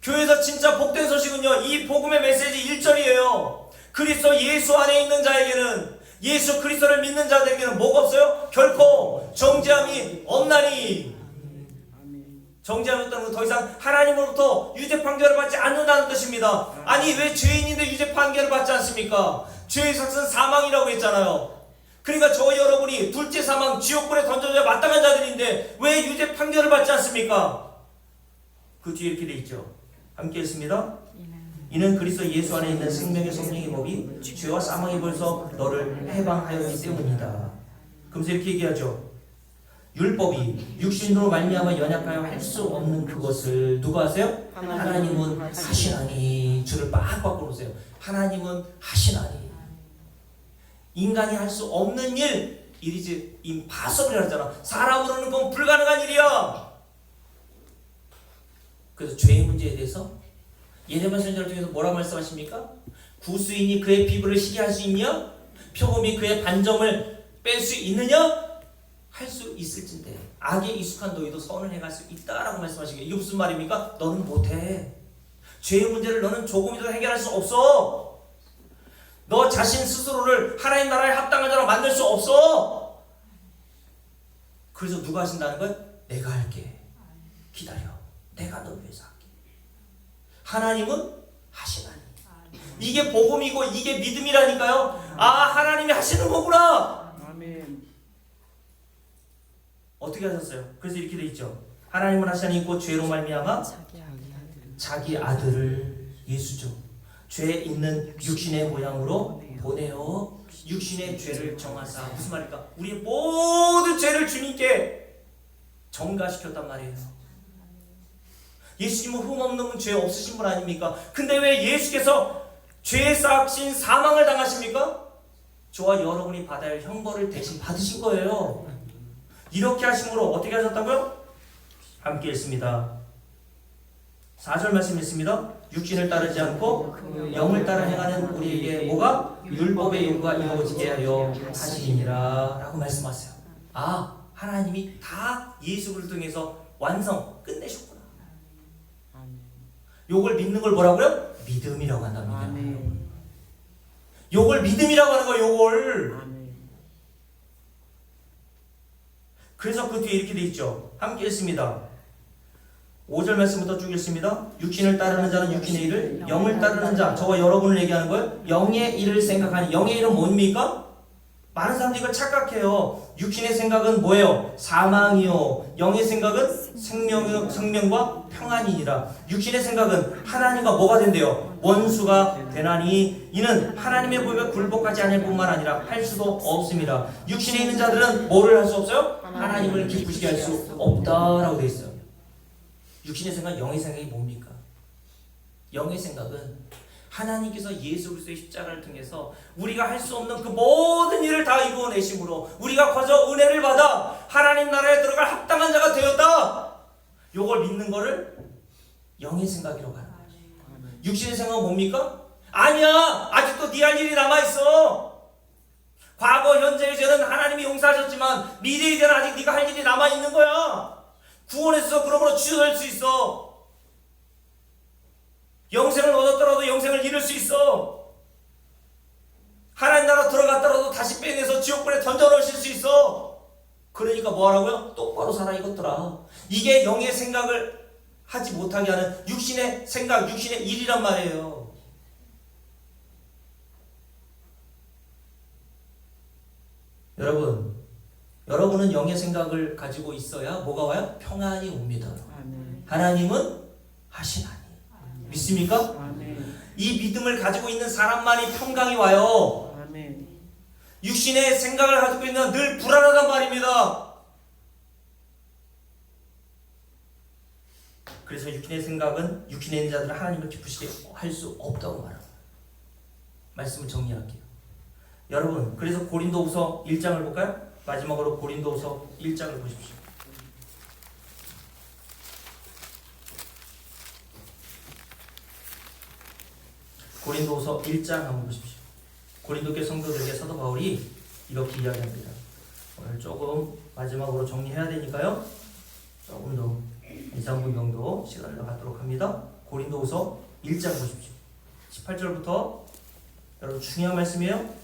교회에서 진짜 복된 소식은요 이 복음의 메시지 1절이에요. 그리스도 예수 안에 있는 자에게는 예수 그리스도를 믿는 자들에게는 뭐가 없어요? 결코 정죄함이 없나니. 정죄함이 없다는 건 더 이상 하나님으로부터 유죄 판결을 받지 않는다는 뜻입니다. 아니 왜 죄인인데 유죄 판결을 받지 않습니까? 죄의 삭은 사망이라고 했잖아요. 그러니까 저와 여러분이 둘째 사망 지옥불에 던져져야 마땅한 자들인데 왜 유죄 판결을 받지 않습니까? 그 뒤에 이렇게 돼 있죠. 함께 했습니다. 이는 그리스도 예수 안에 있는 생명의 성령의 법이 죄와 사망의 벌써 너를 해방하였기 때문이다. 그러면서 이렇게 얘기하죠. 율법이 육신으로 말미암아 연약하여 할 수 없는 그것을 누가 하세요? 하나님은 하시나니. 줄을 빡빡 걸으세요. 하나님은 하시나니. 인간이 할 수 없는 일, it is impossible 하잖아. 사람으로는 그건 불가능한 일이야. 그래서 죄의 문제에 대해서 예레미야 선지자를 통해서 뭐라고 말씀하십니까? 구수인이 그의 피부를 시게 할 수 있냐? 표범이 그의 반점을 뺄 수 있느냐? 할 수 있을진데 악에 익숙한 너희도 선을 행할 수 있다라고 말씀하시게. 이게 무슨 말입니까? 너는 못해. 죄의 문제를 너는 조금이라도 해결할 수 없어. 너 자신 스스로를 하나님 나라에 합당한 자로 만들 수 없어. 그래서 누가 하신다는 거예요? 내가 할게. 기다려. 내가 널 위해서 할게. 하나님은 하시나니. 이게 복음이고 이게 믿음이라니까요. 아 하나님이 하시는 거구나. 아멘. 어떻게 하셨어요? 그래서 이렇게 돼 있죠. 하나님은 하시나니 곧 죄로 말미암아 자기 아들을 예수죠. 죄 있는 육신의 모양으로 보내어 육신의 죄를 정하사. 무슨 말일까? 우리의 모든 죄를 주님께 전가시켰단 말이에요. 예수님은 흠없는 분, 죄 없으신 분 아닙니까? 근데 왜 예수께서 죄에 쌓인 사망을 당하십니까? 저와 여러분이 받아야 할 형벌을 대신 받으신 거예요. 이렇게 하심으로 어떻게 하셨다고요? 함께 했습니다. 4절 말씀 있습니다. 육신을 따르지 않고 영을 따라 행하는 우리에게 뭐가? 율법의 요구가 이루어지게 하여 하시니라 라고 말씀하세요. 아 하나님이 다 예수를 통해서 완성 끝내셨구나. 요걸 믿는 걸 뭐라고요? 믿음이라고 한답니다. 요걸 믿음이라고 하는 거예요. 요걸. 그래서 그 뒤에 이렇게 돼 있죠. 함께 읽습니다. 5절 말씀부터 쭉 읽습니다. 육신을 따르는 자는 육신의 일을, 영을 따르는 자, 저와 여러분을 얘기하는 거예요. 영의 일을 생각하니. 영의 일은 뭡니까? 많은 사람들이 이걸 착각해요. 육신의 생각은 뭐예요? 사망이요. 영의 생각은 생명과 평안이니라. 육신의 생각은 하나님과 뭐가 된대요? 원수가 되나니 이는 하나님의 법에 굴복하지 않을 뿐만 아니라 할 수도 없습니다. 육신에 있는 자들은 뭐를 할 수 없어요? 하나님을 기쁘시게 할 수 없다라고 되어 있어요. 육신의 생각, 영의 생각이 뭡니까? 영의 생각은 하나님께서 예수 그리스도의 십자가를 통해서 우리가 할 수 없는 그 모든 일을 다 이루어내심으로 우리가 거저 은혜를 받아 하나님 나라에 들어갈 합당한 자가 되었다. 요걸 믿는 거를 영의 생각이라고 하는 거죠. 육신의 생각은 뭡니까? 아니야, 아직도 네 할 일이 남아있어. 과거 현재의 죄는 하나님이 용서하셨지만 미래의 죄는 아직 네가 할 일이 남아있는 거야. 구원에서 그러므로 취소될 수 있어. 영생을 얻었더라도 영생을 잃을 수 있어. 하나님 나라 들어갔더라도 다시 빼내서 지옥불에 던져놓으실 수 있어. 그러니까 뭐 하라고요? 똑바로 살아 이것들아. 이게 영의 생각을 하지 못하게 하는 육신의 생각, 육신의 일이란 말이에요. 여러분은 영의 생각을 가지고 있어야 뭐가 와요? 평안이 옵니다. 하나님은 하시나니. 믿습니까? 아멘. 이 믿음을 가지고 있는 사람만이 평강이 와요. 아멘. 육신의 생각을 가지고 있는 늘 불안하단 말입니다. 그래서 육신의 생각은 육신에 있는 자들은 하나님을 기쁘시게 할 수 없다고 말합니다. 말씀을 정리할게요. 여러분, 그래서 고린도후서 1장을 볼까요? 마지막으로 고린도후서 1장을 보십시오. 고린도후서 1장 한번 보십시오. 고린도교 성도들에게 사도 바울이 이렇게 이야기합니다. 오늘 조금 마지막으로 정리해야 되니까요. 조금 더 2, 3분 정도 시간을 갖도록 합니다. 고린도후서 1장 보십시오. 18절부터 여러분 중요한 말씀이에요.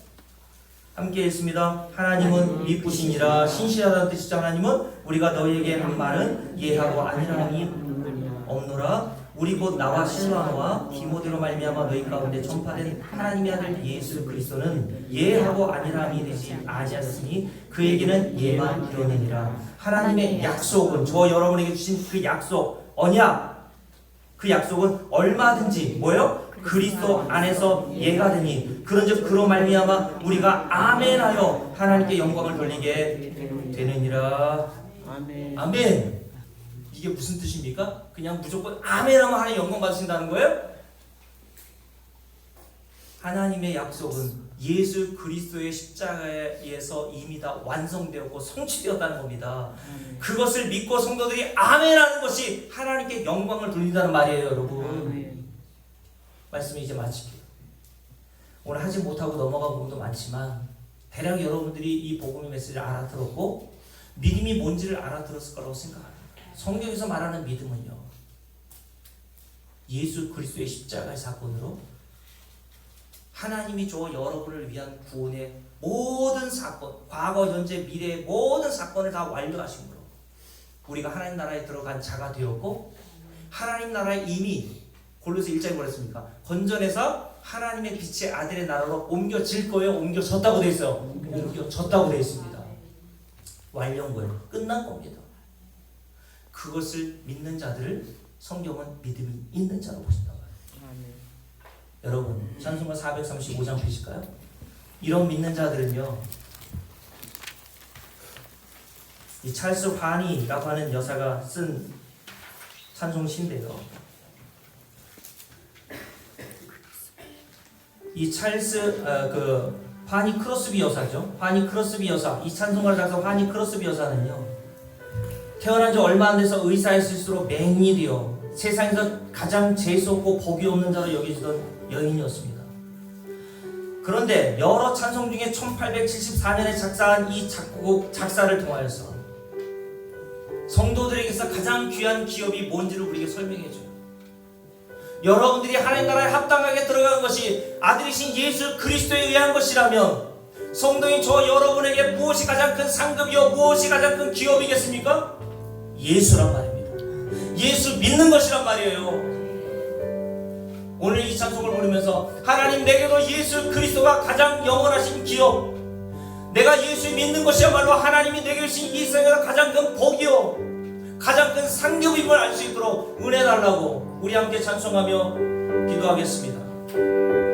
함께 읽습니다. 하나님은 미쁘시니라. 신실하다는 뜻이죠. 하나님은 우리가 너희에게 한 말은 예하고 아니라 함이 없노라. 우리 곧 나와 실로아와 디모데로 말미암아 너희 가운데 전파된 하나님의 아들 예수 그리스도는 예하고 아니라함이 되지 아니하였으니 그에게는 예만 이르느니라. 하나님의 약속은 저 여러분에게 주신 그 약속 언약, 그 약속은 얼마든지 뭐요? 그리스도 안에서 예가 되니 그런즉 그로 말미암아 우리가 아멘하여 하나님께 영광을 돌리게 되느니라. 아멘. 아멘. 이게 무슨 뜻입니까? 그냥 무조건 아멘하면 하나님 영광 받으신다는 거예요? 하나님의 약속은 예수 그리스도의 십자가에서 이미 다 완성되었고 성취되었다는 겁니다. 그것을 믿고 성도들이 아멘하는 것이 하나님께 영광을 돌린다는 말이에요, 여러분. 말씀을 이제 마칠게요. 오늘 하지 못하고 넘어간 부분도 많지만 대략 여러분들이 이 복음의 메시지를 알아들었고 믿음이 뭔지를 알아들었을 거라고 생각합니다. 성경에서 말하는 믿음은요, 예수 그리스도의 십자가의 사건으로 하나님이 저와 여러분을 위한 구원의 모든 사건, 과거, 현재, 미래의 모든 사건을 다 완료하심으로 우리가 하나님 나라에 들어간 자가 되었고 하나님 나라에 이미 골로새 1장에 뭐랬습니까? 건전해서 하나님의 빛의 아들의 나라로 옮겨질 거예요? 옮겨졌다고 되어 있어요? 옮겨졌다고 되어 있습니다. 완료한 거예요. 끝난 겁니다. 그것을 믿는 자들을 성경은 믿음이 있는 자로 보신다고 해요. 여러분, 찬송가 435장 보실까요? 이런 믿는 자들은요, 이 찰스 바니라고 하는 여사가 쓴 찬송시인데요, 이 찰스 바니 크로스비 여사죠. 바니 크로스비 여사, 이 찬송가를 작성 바니 크로스비 여사는요, 태어난 지 얼마 안 돼서 의사였을수록 맹일이요, 세상에서 가장 재수없고 복이 없는 자로 여겨지던 여인이었습니다. 그런데 여러 찬송 중에 1874년에 작사한 이 작곡 작사를 통하여서 성도들에게서 가장 귀한 기업이 뭔지를 우리에게 설명해줘요. 여러분들이 하나님 나라에 합당하게 들어간 것이 아들이신 예수 그리스도에 의한 것이라면 성도인 저 여러분에게 무엇이 가장 큰 상급이요, 무엇이 가장 큰 기업이겠습니까? 예수란 말입니다. 예수 믿는 것이란 말이에요. 오늘 이 찬송을 부르면서 하나님, 내게도 예수 그리스도가 가장 영원하신 기업, 내가 예수 믿는 것이야말로 하나님이 내게 주신 이 세상에서 가장 큰 복이요 가장 큰 상급임을 알 수 있도록 은혜 달라고 우리 함께 찬송하며 기도하겠습니다.